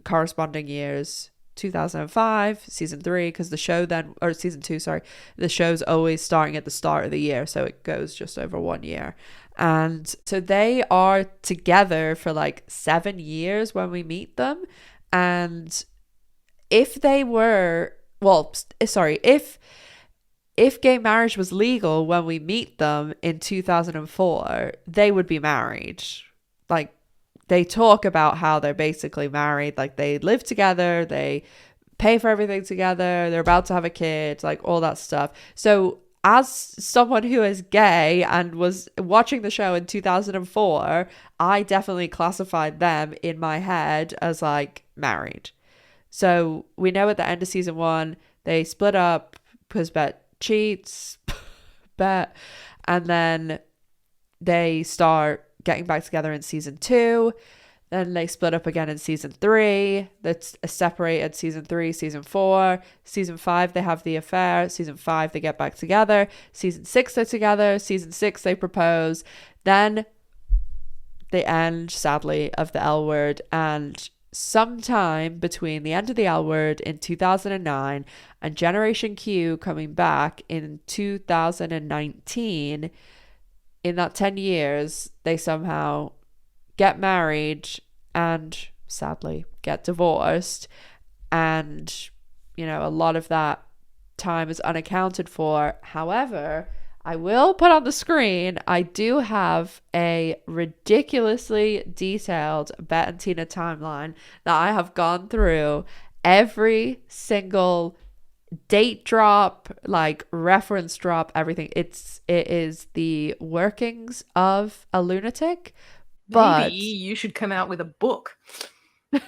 Speaker 1: corresponding years 2005 season 3, because the show then, or season 2, sorry, the show's always starting at the start of the year, so it goes just over 1 year. And so they are together for like 7 years when we meet them. And if they were, well, sorry, if gay marriage was legal when we meet them in 2004, they would be married. Like, they talk about how they're basically married, like they live together, they pay for everything together, they're about to have a kid, like all that stuff. So as someone who is gay and was watching the show in 2004, I definitely classified them in my head as like married. So we know at the end of season 1, they split up because Bette cheats, Bette, and then they start getting back together in season 2. Then they split up again in season 3. That's separated season 3, season 4. Season 5, they have the affair. Season 5, they get back together. Season 6, they're together. Season 6, they propose. Then the end, sadly, of the L word. And sometime between the end of the L word in 2009 and Generation Q coming back in 2019, in that 10 years, they somehow get married and sadly get divorced. And, you know, a lot of that time is unaccounted for. However, I will put on the screen, I do have a ridiculously detailed Bette and Tina timeline that I have gone through every single date drop, like reference drop, everything. It is the workings of a lunatic. But
Speaker 2: maybe you should come out with a book.
Speaker 1: It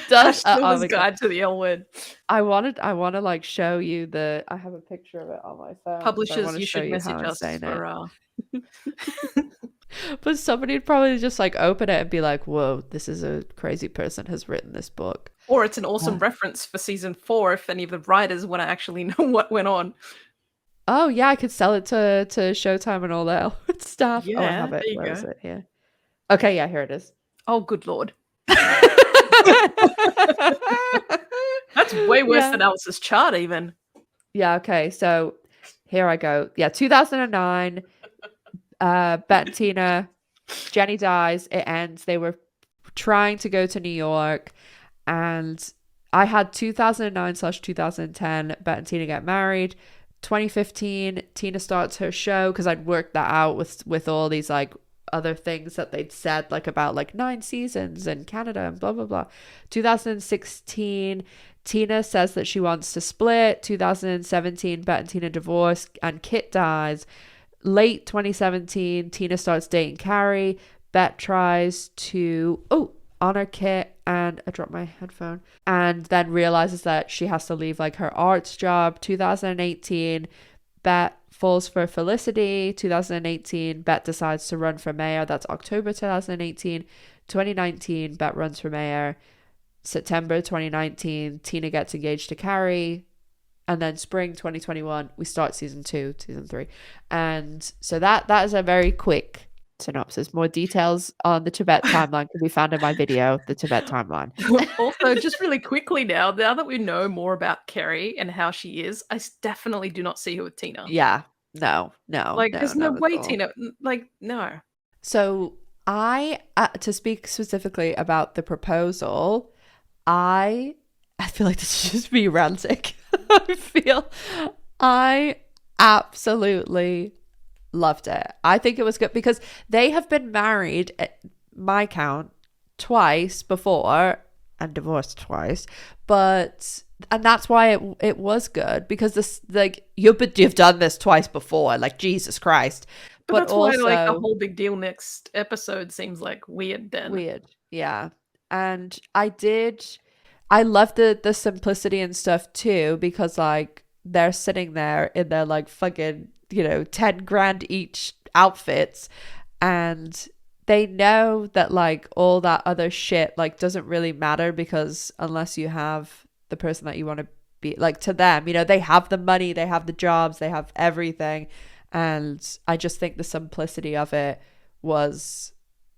Speaker 1: does.
Speaker 2: Tasha's Guide to the L Word.
Speaker 1: I want to like show you I have a picture of it on my phone.
Speaker 2: Publishers, you should message us for
Speaker 1: But somebody would probably just like open it and be like, whoa, this is a crazy person has written this book.
Speaker 2: Or it's an awesome reference for season 4 if any of the writers want to actually know what went on.
Speaker 1: Oh yeah, I could sell it to Showtime and all that stuff.
Speaker 2: Yeah,
Speaker 1: I have it.
Speaker 2: there you
Speaker 1: Where
Speaker 2: go.
Speaker 1: is it? Here. Okay, yeah, here it is.
Speaker 2: Oh, good lord. That's way worse than Alice's chart even.
Speaker 1: Yeah, okay, so here I go. Yeah, 2009, Bette and Tina, Jenny dies, it ends. They were trying to go to New York, and I had 2009/2010, Bette and Tina get married. 2015, Tina starts her show, because I'd worked that out with all these like other things that they'd said, like about like 9 seasons in Canada and blah blah blah. 2016, Tina says that she wants to split. 2017, Bette and Tina divorce and Kit dies. Late 2017, Tina starts dating Carrie. Bette tries to honor Kit, and I dropped my headphone, and then realizes that she has to leave like her arts job. 2018, Bette falls for Felicity. 2018, Bette decides to run for mayor. That's October 2018. 2019, Bette runs for mayor. September 2019, Tina gets engaged to Carrie. And then spring 2021, we start season 2, season 3. And so that is a very quick synopsis. More details on the Tibet timeline can be found in my video, the Tibet timeline.
Speaker 2: Also, just really quickly now that we know more about Kerry and how she is, I definitely do not see her with Tina.
Speaker 1: Yeah. No.
Speaker 2: Like, there's no way Tina, like, no.
Speaker 1: So I, to speak specifically about the proposal, I feel like this is just me ranting. I absolutely loved it. I think it was good because they have been married, at my count, twice before and divorced twice, and that's why it was good, because this, like, you've done this twice before, like, Jesus Christ.
Speaker 2: But that's why,
Speaker 1: also,
Speaker 2: like, the whole big deal next episode seems like weird then.
Speaker 1: Weird, yeah. And I love the simplicity and stuff too, because like they're sitting there in their like fucking, 10 grand each outfits, and they know that like all that other shit like doesn't really matter, because unless you have the person that you want to be, like, to them, they have the money, they have the jobs, they have everything. And I just think the simplicity of it was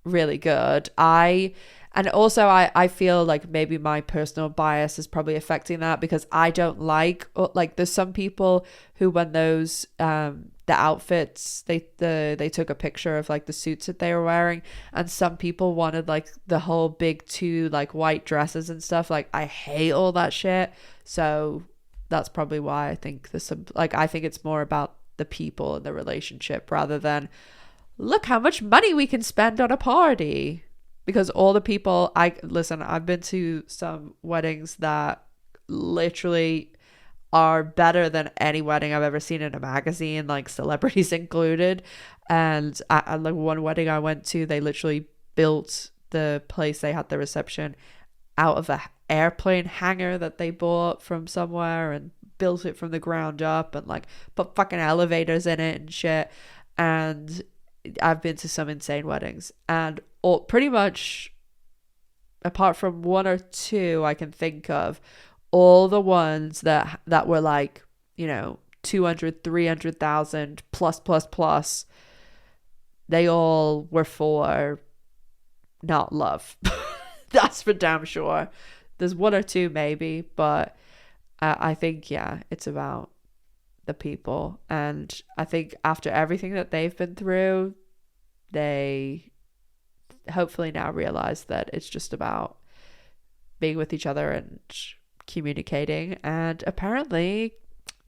Speaker 1: really good. And also I feel like maybe my personal bias is probably affecting that, because I don't like there's some people who, when those the outfits, they took a picture of like the suits that they were wearing, and some people wanted like the whole big two like white dresses and stuff. Like, I hate all that shit. So that's probably why I think I think it's more about the people and the relationship, rather than look how much money we can spend on a party. Because all the people, I've been to some weddings that literally are better than any wedding I've ever seen in a magazine, like celebrities included. And like one wedding I went to, they literally built the place they had the reception out of a airplane hangar that they bought from somewhere, and built it from the ground up, and like put fucking elevators in it and shit. And I've been to some insane weddings, and pretty much, apart from one or two I can think of, all the ones that were like 200, 300,000 plus, they all were for not love. That's for damn sure. There's one or two maybe, but I think, yeah, it's about the people. And I think after everything that they've been through, they hopefully now realize that it's just about being with each other and communicating, and apparently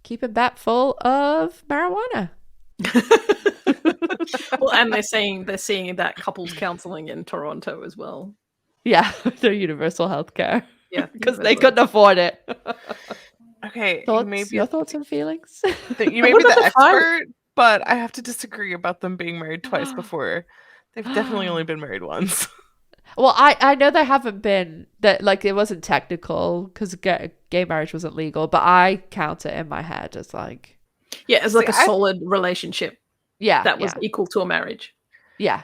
Speaker 1: keeping Bette full of marijuana.
Speaker 2: Well, and they're seeing that couples counseling in Toronto as well.
Speaker 1: Yeah, their universal healthcare.
Speaker 2: Yeah,
Speaker 1: because they couldn't afford it.
Speaker 3: Okay,
Speaker 1: your thoughts and feelings?
Speaker 3: You may be the expert, but I have to disagree about them being married twice before. They've definitely only been married once.
Speaker 1: Well, I know they haven't been, that like it wasn't technical because gay marriage wasn't legal, but I count it in my head as like,
Speaker 2: yeah, as like a solid relationship.
Speaker 1: Yeah,
Speaker 2: that was equal to a marriage.
Speaker 1: Yeah,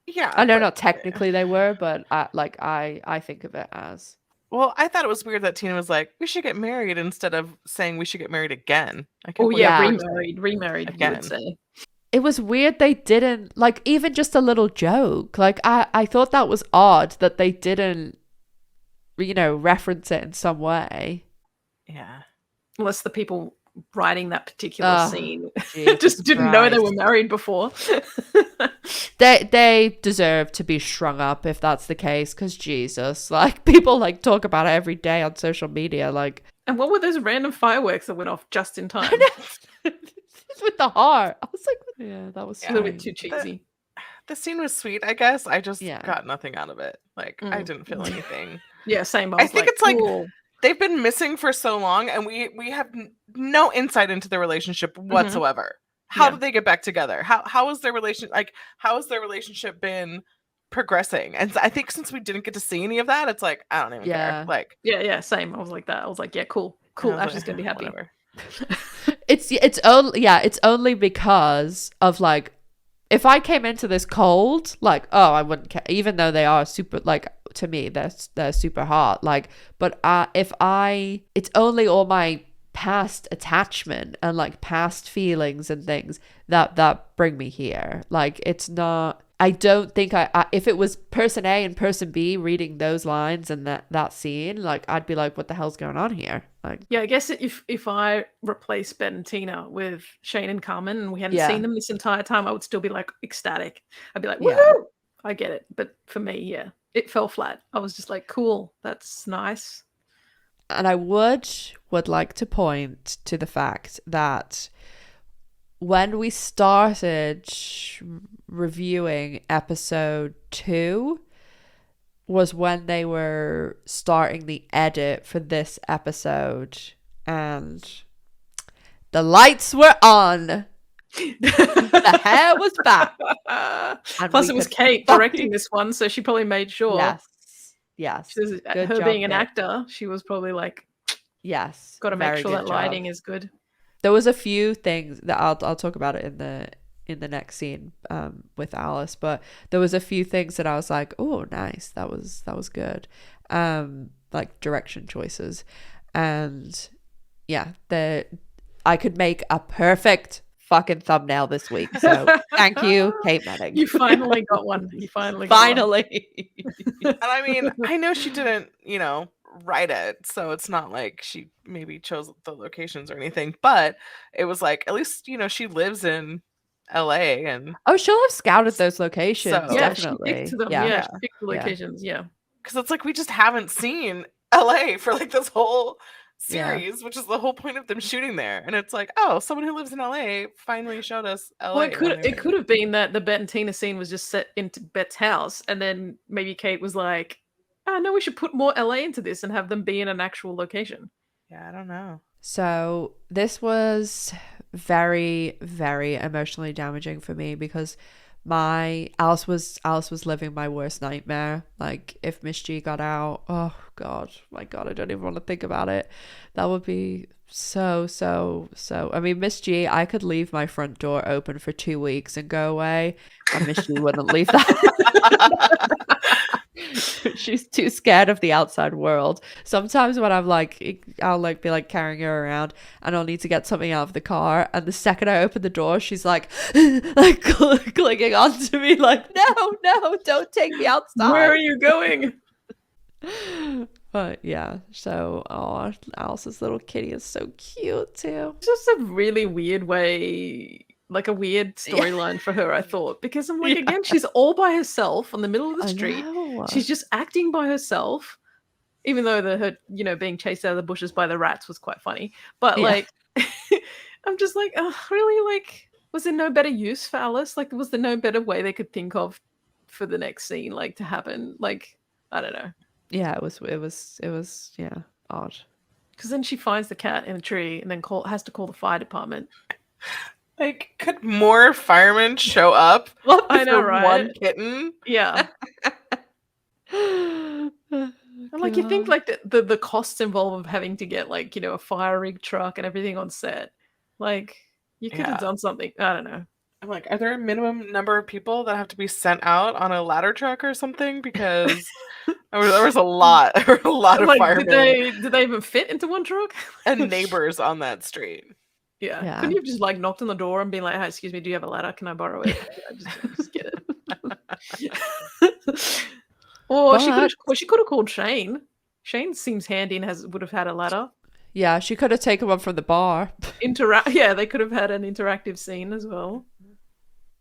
Speaker 3: yeah.
Speaker 1: I know not technically they were, but I think of it as.
Speaker 3: Well, I thought it was weird that Tina was like, we should get married, instead of saying we should get married again.
Speaker 2: Remarried again. You would say.
Speaker 1: It was weird they didn't, like, even just a little joke. Like, I thought that was odd that they didn't, reference it in some way.
Speaker 3: Yeah.
Speaker 2: Unless the people writing that particular scene
Speaker 1: just
Speaker 2: didn't know they were married before.
Speaker 1: They deserve to be strung up if that's the case, because Jesus, like, people like talk about it every day on social media, like.
Speaker 2: And what were those random fireworks that went off just in time?
Speaker 1: With the heart, I was like, yeah, that was
Speaker 2: a little bit too cheesy.
Speaker 3: The scene was sweet, I guess. I just got nothing out of it. Like, I didn't feel anything.
Speaker 2: Yeah, same.
Speaker 3: I think it's cool. Like they've been missing for so long, and we have no insight into their relationship whatsoever. How did they get back together? How is their relationship been progressing? And I think since we didn't get to see any of that, it's like, I don't even care. Like,
Speaker 2: same. I was like that. I was like, yeah, cool. Ashley's gonna be happy.
Speaker 3: Whatever.
Speaker 1: It's only because of, like, if I came into this cold, like, oh, I wouldn't care, even though they are super, like, to me they're super hot, like, but it's only all my past attachment and like past feelings and things that bring me here. Like, it's not, I don't think I if it was person A and person B reading those lines and that scene, like, I'd be like, what the hell's going on here? Like,
Speaker 2: yeah, I guess if I replace Bette and Tina with Shane and Carmen and we hadn't seen them this entire time, I would still be like ecstatic. I'd be like, woohoo! I get it. But for me, it fell flat. I was just like, cool, that's nice.
Speaker 1: And I would like to point to the fact that when we started reviewing episode 2 was when they were starting the edit for this episode, and the lights were on. The hair was back.
Speaker 2: Plus, it was Kate directing this one, so she probably made sure.
Speaker 1: Yes.
Speaker 2: Her job, being an actor, she was probably like,
Speaker 1: yes,
Speaker 2: got to make sure that lighting is good.
Speaker 1: There was a few things that I'll talk about it in the next scene with Alice, but there was a few things that I was like, oh, nice, that was good, like direction choices, and yeah, I could make a perfect fucking thumbnail this week. So thank you, Kate Manning.
Speaker 2: You finally got one. You finally.
Speaker 3: And I mean, I know she didn't, write it, so it's not like she maybe chose the locations or anything, but it was like, at least, she lives in LA, and
Speaker 1: she'll have scouted those locations.
Speaker 3: So,
Speaker 1: definitely.
Speaker 2: She picked them. Yeah, she picked the locations. Yeah,
Speaker 3: because it's like we just haven't seen LA for like this whole series, which is the whole point of them shooting there, and it's like, oh, someone who lives in LA finally showed us LA.
Speaker 2: Well, it could have been that the Bette and Tina scene was just set into Bette's house, and then maybe Kate was like, oh no, we should put more LA into this and have them be in an actual location.
Speaker 3: Yeah, I don't know.
Speaker 1: So this was very, very emotionally damaging for me, because Alice was living my worst nightmare. Like, if Miss G got out, oh god, my god, I don't even want to think about it. That would be so I mean, Miss G, I could leave my front door open for 2 weeks and go away, and Miss G wouldn't leave that. She's too scared of the outside world. Sometimes when I'll be like carrying her around, and I'll need to get something out of the car, and the second I open the door, she's like clinging onto me, like, no, don't take me outside.
Speaker 2: Where are you going?
Speaker 1: But yeah, so Alice's little kitty is so cute too.
Speaker 2: It's just a really weird way, like a weird storyline for her, I thought, because I'm like, again, she's all by herself on the middle of the street. She's just acting by herself, even though her being chased out of the bushes by the rats was quite funny. But like, I'm just like, oh, really? Like, was there no better use for Alice? Like, was there no better way they could think of for the next scene, like, to happen? Like, I don't know.
Speaker 1: Yeah, it was odd.
Speaker 2: Because then she finds the cat in a tree and then has to call the fire department.
Speaker 3: Like, could more firemen show up?
Speaker 2: I know, right?
Speaker 3: One kitten.
Speaker 2: Yeah. And like, you think like the costs involved of having to get like, a fire rig truck and everything on set. Like, you could have done something. I don't know.
Speaker 3: I'm like, are there a minimum number of people that have to be sent out on a ladder truck or something? Because there was a lot of firemen.
Speaker 2: Did they even fit into one truck?
Speaker 3: And neighbors on that street.
Speaker 2: Yeah. Couldn't you have just like knocked on the door and been like, "Hi, excuse me, do you have a ladder? Can I borrow it?" just get it. Or she could have called Shane. Shane seems handy and would have had a ladder.
Speaker 1: Yeah, she could have taken one from the bar.
Speaker 2: Yeah, they could have had an interactive scene as well.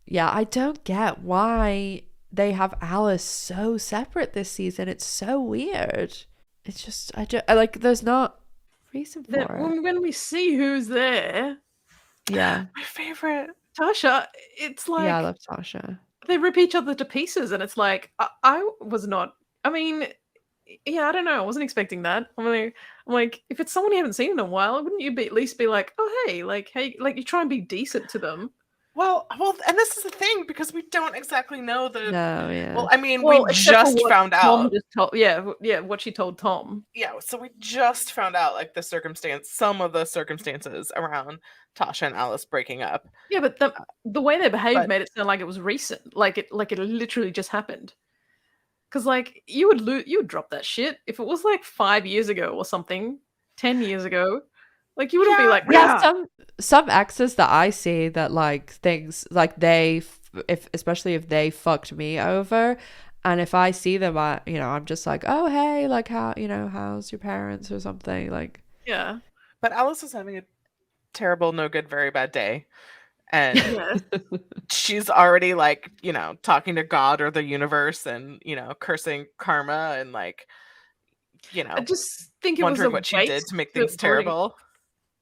Speaker 1: Yeah, I don't get why they have Alice so separate this season. It's so weird. It's just, there's not reason for it.
Speaker 2: When we see who's there.
Speaker 1: Yeah.
Speaker 3: My favorite.
Speaker 2: Tasha, it's like.
Speaker 1: Yeah, I love Tasha.
Speaker 2: They rip each other to pieces, and it's like, I was not. I mean, yeah, I don't know. I wasn't expecting that. I'm like, if it's someone you haven't seen in a while, wouldn't you at least be like, oh, hey, you try and be decent to them.
Speaker 3: Well, and this is the thing, because we don't exactly know the.
Speaker 1: No, yeah.
Speaker 3: Well, I mean, we just found out.
Speaker 2: What she told Tom.
Speaker 3: Yeah, so we just found out like some of the circumstances around Tasha and Alice breaking up.
Speaker 2: Yeah, but the way they behaved made it sound like it was recent, like it literally just happened. Because like you would drop that shit if it was like 5 years ago or something, 10 years ago. Like, you wouldn't be like,
Speaker 1: some exes that I see that like things like especially if they fucked me over, and if I see them, I'm just like, oh hey, like how's your parents or something, like.
Speaker 2: Yeah,
Speaker 3: but Alice is having a terrible, no good, very bad day, and she's already like talking to God or the universe and cursing karma and like
Speaker 2: I just think it
Speaker 3: wondering
Speaker 2: was
Speaker 3: what she did to make things terrible.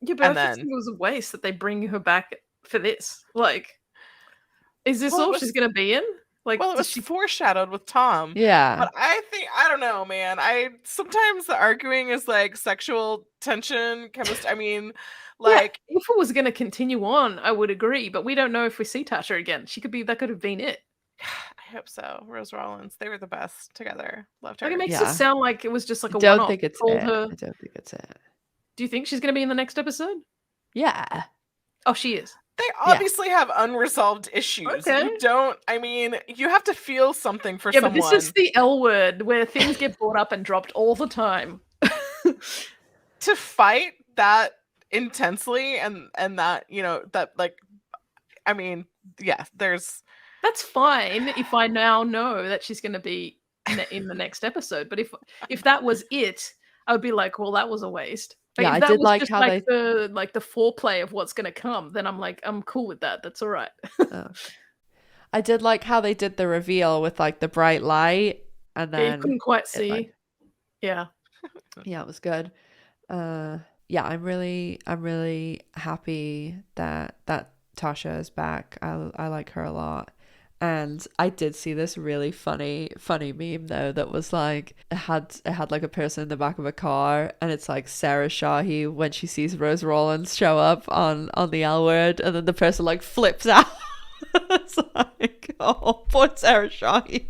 Speaker 2: Yeah, but I think it was a waste that they bring her back for this? Like, is this
Speaker 3: Well, it
Speaker 2: all
Speaker 3: was-
Speaker 2: she's gonna be in? Like,
Speaker 3: Well, it was foreshadowed with Tom.
Speaker 1: Yeah.
Speaker 3: But I don't know, man. Sometimes the arguing is like sexual tension, chemistry. I mean, like,
Speaker 2: if it was gonna continue on, I would agree. But we don't know if we see Tasha again. That could have been it.
Speaker 3: I hope so. Rose Rollins, they were the best together. Loved her.
Speaker 2: Like, it makes
Speaker 1: Yeah.
Speaker 2: it sound like it was just like a
Speaker 1: I don't
Speaker 2: one-off.
Speaker 1: think it's
Speaker 2: Called
Speaker 1: it.
Speaker 2: her.
Speaker 1: I don't think it's it.
Speaker 2: Do you think she's gonna be in the next episode?
Speaker 1: Yeah.
Speaker 2: Oh, she is.
Speaker 3: They obviously have unresolved issues.
Speaker 2: Okay.
Speaker 3: You don't, I mean, you have to feel something for
Speaker 2: Yeah,
Speaker 3: someone.
Speaker 2: but this is the L word where things get brought up and dropped all the time.
Speaker 3: To fight that intensely and that, you know, that, like, I mean, yeah, there's...
Speaker 2: That's fine if I now know that she's going to be in the next episode. But if that was it, I would be like, well, that was a waste. Like,
Speaker 1: Yeah,
Speaker 2: if
Speaker 1: I
Speaker 2: that
Speaker 1: did
Speaker 2: was
Speaker 1: like
Speaker 2: just
Speaker 1: how
Speaker 2: like the foreplay of what's going to come, then I'm like, I'm cool with that. That's all right.
Speaker 1: I did like how they did the reveal with like the bright light and
Speaker 2: Yeah, you
Speaker 1: then
Speaker 2: couldn't quite see.
Speaker 1: like-
Speaker 2: Yeah.
Speaker 1: yeah, it was good. Yeah, I'm really happy that Tasha is back. I like her a lot. And I did see this really funny meme though that was like it had like a person in the back of a car and it's like Sarah Shahi when she sees Rose Rollins show up on the L word and then the person like flips out. It's like, oh, poor Sarah Shahi.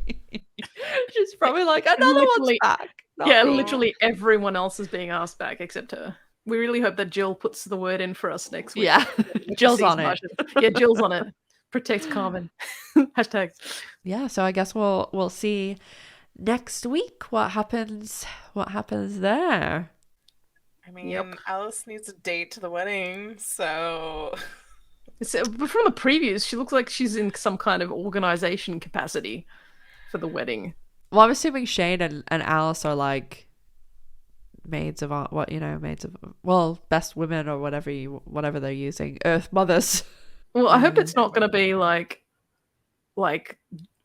Speaker 1: She's probably like, another one's back. Not
Speaker 2: Yeah,
Speaker 1: me.
Speaker 2: literally everyone else is being asked back except her. We really hope that Jill puts the word in for us next week.
Speaker 1: Yeah, Jill's on it.
Speaker 2: Yeah, Jill's on it. Protect Carmen. Hashtag.
Speaker 1: Yeah, so I guess we'll see next week what happens there.
Speaker 3: I mean,
Speaker 2: Yep.
Speaker 3: Alice needs a date to the wedding, so...
Speaker 2: But from the previews, she looks like she's in some kind of organization capacity for the wedding.
Speaker 1: Well, I'm assuming Shane and Alice are like maids of best women or whatever they're using, Earth mothers.
Speaker 2: Well, I hope it's not going to be like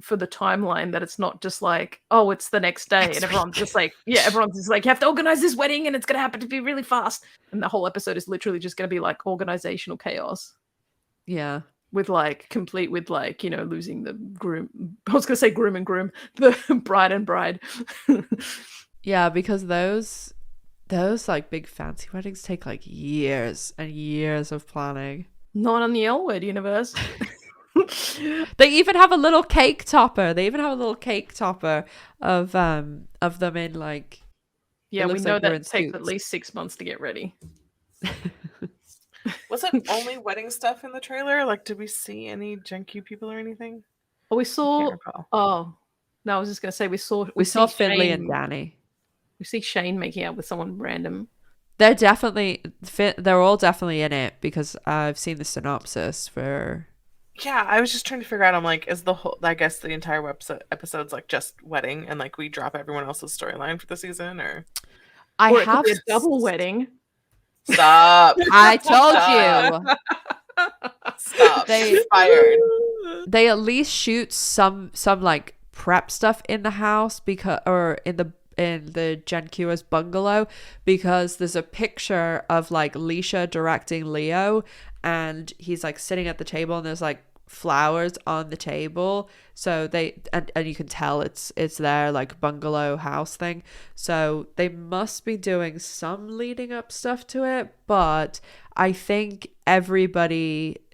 Speaker 2: for the timeline that it's not just like, oh, it's the next day and everyone's just like, you have to organize this wedding and it's going to happen to be really fast. And the whole episode is literally just going to be like organizational chaos.
Speaker 1: Yeah.
Speaker 2: With like complete with like, you know, losing the groom. I was going to say groom and groom, the bride and bride.
Speaker 1: Yeah, because those like big fancy weddings take like years and years of planning.
Speaker 2: Not on the L Word universe.
Speaker 1: They even have a little cake topper. of them in like.
Speaker 2: Yeah, we
Speaker 1: looks
Speaker 2: know
Speaker 1: like they're
Speaker 2: that
Speaker 1: in
Speaker 2: takes
Speaker 1: suits.
Speaker 2: at least 6 months to get ready.
Speaker 3: Was it only wedding stuff in the trailer? Like, did we see any Gen Q people or anything?
Speaker 2: Oh, we
Speaker 3: I
Speaker 2: saw.
Speaker 3: can't recall.
Speaker 2: Oh, no, I was just gonna say we saw
Speaker 1: saw
Speaker 2: see
Speaker 1: Finley
Speaker 2: Shane-
Speaker 1: and Dani.
Speaker 2: We see Shane making out with someone random.
Speaker 1: They're all definitely in it because I've seen the synopsis for.
Speaker 3: Yeah, I was just trying to figure out. I'm like, is the whole? I guess the entire episode's like just wedding, and like we drop everyone else's storyline for the season, or
Speaker 2: Or it could be a double wedding.
Speaker 3: stop.
Speaker 1: I told
Speaker 3: Stop.
Speaker 1: you.
Speaker 3: Stop.
Speaker 1: They-
Speaker 3: Fired.
Speaker 1: They at least shoot some like prep stuff in the house or in the Gen Q's bungalow because there's a picture of like Leisha directing Leo and he's like sitting at the table and there's like flowers on the table, so they and you can tell it's their like bungalow house thing, so they must be doing some leading up stuff to it, but I think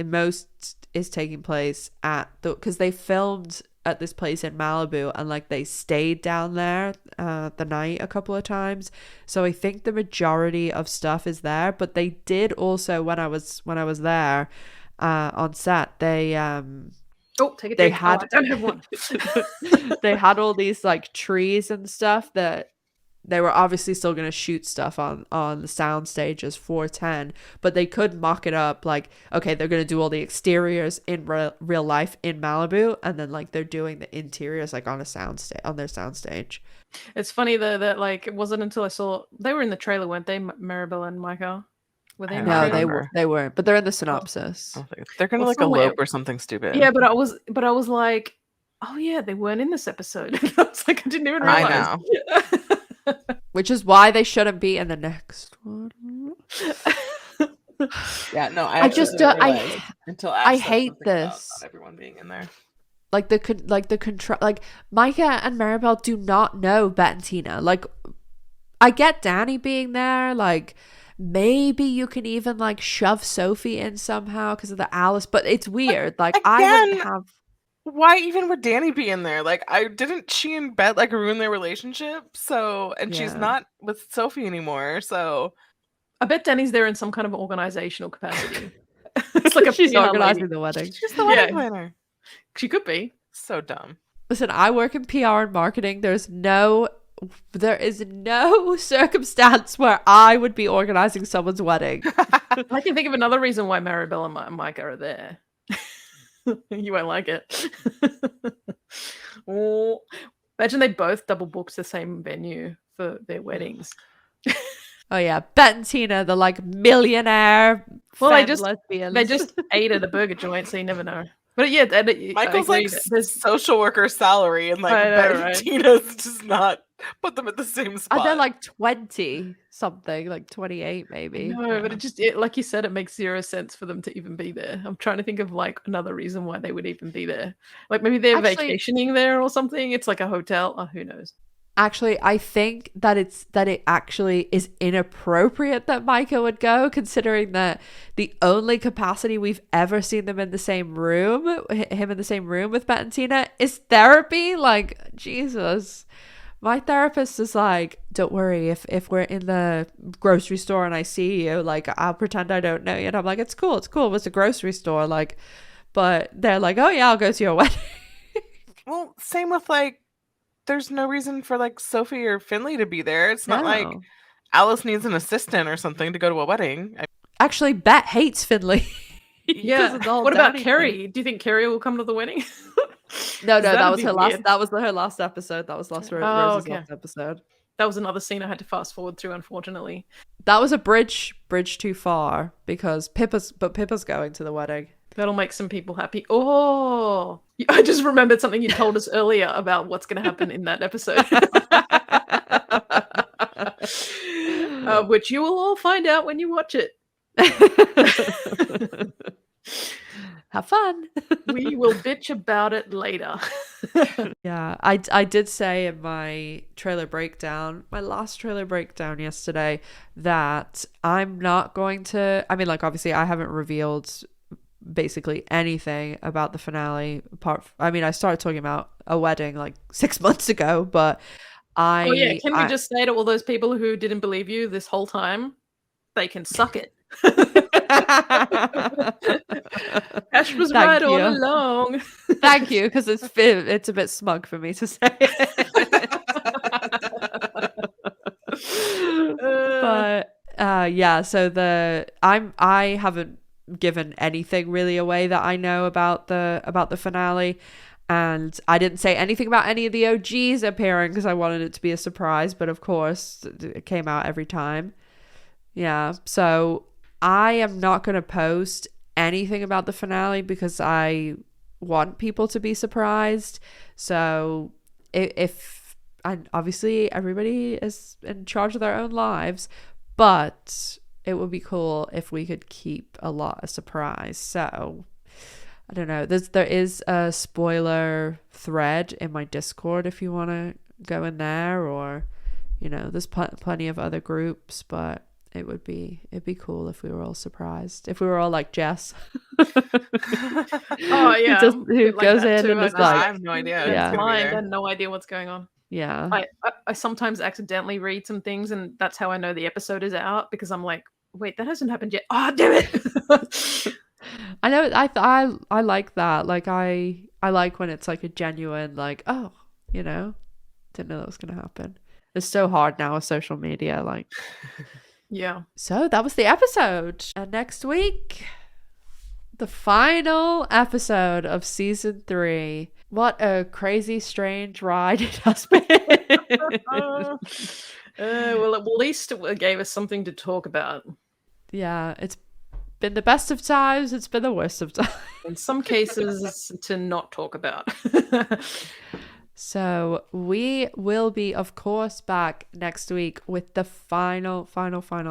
Speaker 1: most is taking place because they filmed at this place in Malibu and like they stayed down there the night a couple of times, so I think the majority of stuff is there. But they did also when I was there on set, they
Speaker 2: Take a
Speaker 1: they
Speaker 2: drink.
Speaker 1: had
Speaker 2: I don't have one.
Speaker 1: they had all these like trees and stuff that they were obviously still going to shoot stuff on the sound stages for 10, but they could mock it up like, okay, they're going to do all the exteriors in real life in Malibu, and then like they're doing the interiors like on their sound stage.
Speaker 2: It's funny though that like it wasn't until I saw they were in the trailer, weren't they? Maribel and Micah. Were they? In the
Speaker 1: No,
Speaker 2: trailer?
Speaker 1: they weren't, but they're in the synopsis.
Speaker 3: They're gonna
Speaker 2: Well,
Speaker 3: like
Speaker 2: somewhere-
Speaker 3: elope or something stupid.
Speaker 2: Yeah, but I was like, oh yeah, they weren't in this episode. I was like, I didn't even realize.
Speaker 3: I know.
Speaker 1: Which is why they shouldn't be in the next one.
Speaker 3: Yeah, no, I
Speaker 1: I just
Speaker 3: didn't
Speaker 1: don't.
Speaker 3: realize until Ash
Speaker 1: I
Speaker 3: said
Speaker 1: hate
Speaker 3: something about
Speaker 1: this.
Speaker 3: not everyone being in there.
Speaker 1: Like the control. Like Micah and Maribel do not know Bette and Tina. Like I get Dani being there. Like maybe you can even like shove Sophie in somehow because of the Alice. But it's weird. Like I wouldn't
Speaker 3: Again,
Speaker 1: have.
Speaker 3: why even would Dani be in there? Like, I didn't she and Bette like ruin their relationship? So, and she's
Speaker 1: Yeah.
Speaker 3: not with Sophie anymore. So,
Speaker 2: I bet Danny's there in some kind of organizational capacity. It's like a
Speaker 1: She's
Speaker 2: PR
Speaker 1: organizing
Speaker 2: lady.
Speaker 1: the wedding.
Speaker 3: she's the wedding planner.
Speaker 2: She could be.
Speaker 3: So dumb.
Speaker 1: Listen, I work in PR and marketing. There is no circumstance where I would be organizing someone's wedding.
Speaker 2: I can think of another reason why Maribel and Micah are there. You won't like it. Oh, imagine they both double booked the same venue for their weddings.
Speaker 1: Oh yeah, Bette and Tina, the like millionaire.
Speaker 2: Well,
Speaker 1: lesbians.
Speaker 2: they just ate at a burger joint, so you never know. But yeah,
Speaker 3: Michael's like social worker salary, and like Bette and Tina's just not put them at the same spot.
Speaker 1: And they're like 20 something, like 28 maybe.
Speaker 2: No, but like you said, it makes zero sense for them to even be there. I'm trying to think of like another reason why they would even be there. Like maybe they're vacationing there or something. It's like a hotel. Oh, who knows?
Speaker 1: Actually, I think that it actually is inappropriate that Micah would go, considering that the only capacity we've ever seen them in the same room, him in the same room with Bette and Tina, is therapy. Like, Jesus. My therapist is like, don't worry, if we're in the grocery store and I see you, like, I'll pretend I don't know you. And I'm like, it's cool. It's a grocery store. Like, but they're like, oh yeah, I'll go to your wedding.
Speaker 3: Well, same with like, there's no reason for like Sophie or Finley to be there. It's not like Alice needs an assistant or something to go to a wedding.
Speaker 1: Actually, Bette hates Finley.
Speaker 2: Yeah. What about Carrie? Do you think Carrie will come to the wedding?
Speaker 1: No, that was her last. That was her last episode. That was Rose's last episode.
Speaker 2: That was another scene I had to fast forward through, unfortunately.
Speaker 1: That was a bridge too far because Pippa's going to the wedding.
Speaker 2: That'll make some people happy. Oh, I just remembered something you told us earlier about what's going to happen in that episode. Which you will all find out when you watch it.
Speaker 1: Have fun.
Speaker 2: We will bitch about it later.
Speaker 1: Yeah, I did say in my last trailer breakdown yesterday, that I'm not going to, I mean, like, obviously I haven't revealed basically anything about the finale I started talking about a wedding like 6 months ago, but can we just say to all those people who didn't believe you this whole time, they can suck it. Ash was right all along. Thank you, because it's a bit smug for me to say it. But yeah, so I haven't given anything really away that I know about the finale, and I didn't say anything about any of the OGs appearing because I wanted it to be a surprise, but of course it came out every time. Yeah, so I am not going to post anything about the finale because I want people to be surprised. So and obviously everybody is in charge of their own lives, but it would be cool if we could keep a lot of surprise. So I don't know. There is a spoiler thread in my Discord if you want to go in there, or there's plenty of other groups, but it'd be cool if we were all surprised. If we were all like Jess.
Speaker 2: Oh yeah.
Speaker 1: Who goes in and is like,
Speaker 3: I have no idea.
Speaker 1: Yeah.
Speaker 2: I have no idea what's going on.
Speaker 1: Yeah.
Speaker 2: I sometimes accidentally read some things, and that's how I know the episode is out, because I'm like, wait, that hasn't happened yet. Oh, damn it.
Speaker 1: I know. I like that. Like I like when it's like a genuine, like, oh, didn't know that was gonna happen. It's so hard now with social media, like.
Speaker 2: Yeah.
Speaker 1: So that was the episode. And next week, the final episode of season 3. What a crazy, strange ride it has been.
Speaker 2: Well, at least it gave us something to talk about.
Speaker 1: Yeah, it's been the best of times. It's been the worst of times.
Speaker 2: In some cases, to not talk about.
Speaker 1: So we will be, of course, back next week with the final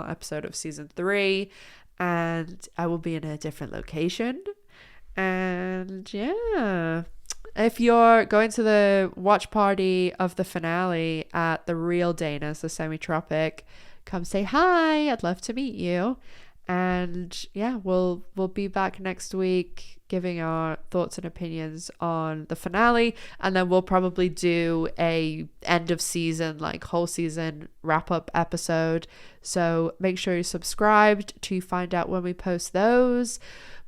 Speaker 1: episode of season 3. and I will be in a different location. And yeah, if you're going to the watch party of the finale at the real Dana's, the Semi-Tropic, come say hi. I'd love to meet you. And yeah, we'll be back next week giving our thoughts and opinions on the finale, and then we'll probably do a end of season, like whole season wrap up episode. So make sure you're subscribed to find out when we post those.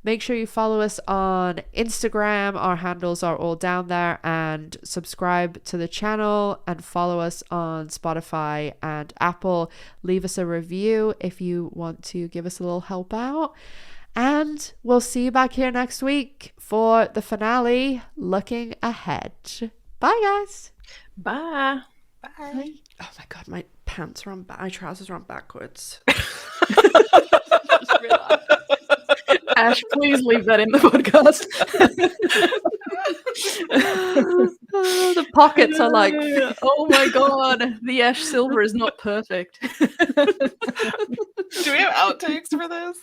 Speaker 1: Make sure you follow us on Instagram. Our handles are all down there, and subscribe to the channel and follow us on Spotify and Apple. Leave us a review if you want to give us a little help out. And we'll see you back here next week for the finale, Looking Ahead. Bye, guys.
Speaker 2: Bye.
Speaker 3: Bye.
Speaker 1: Oh my God, my pants are on, my trousers are on backwards.
Speaker 2: Ash, please leave that in the podcast.
Speaker 1: The pockets are like,
Speaker 2: oh my God, the Ash silver is not perfect.
Speaker 3: Do we have outtakes for this?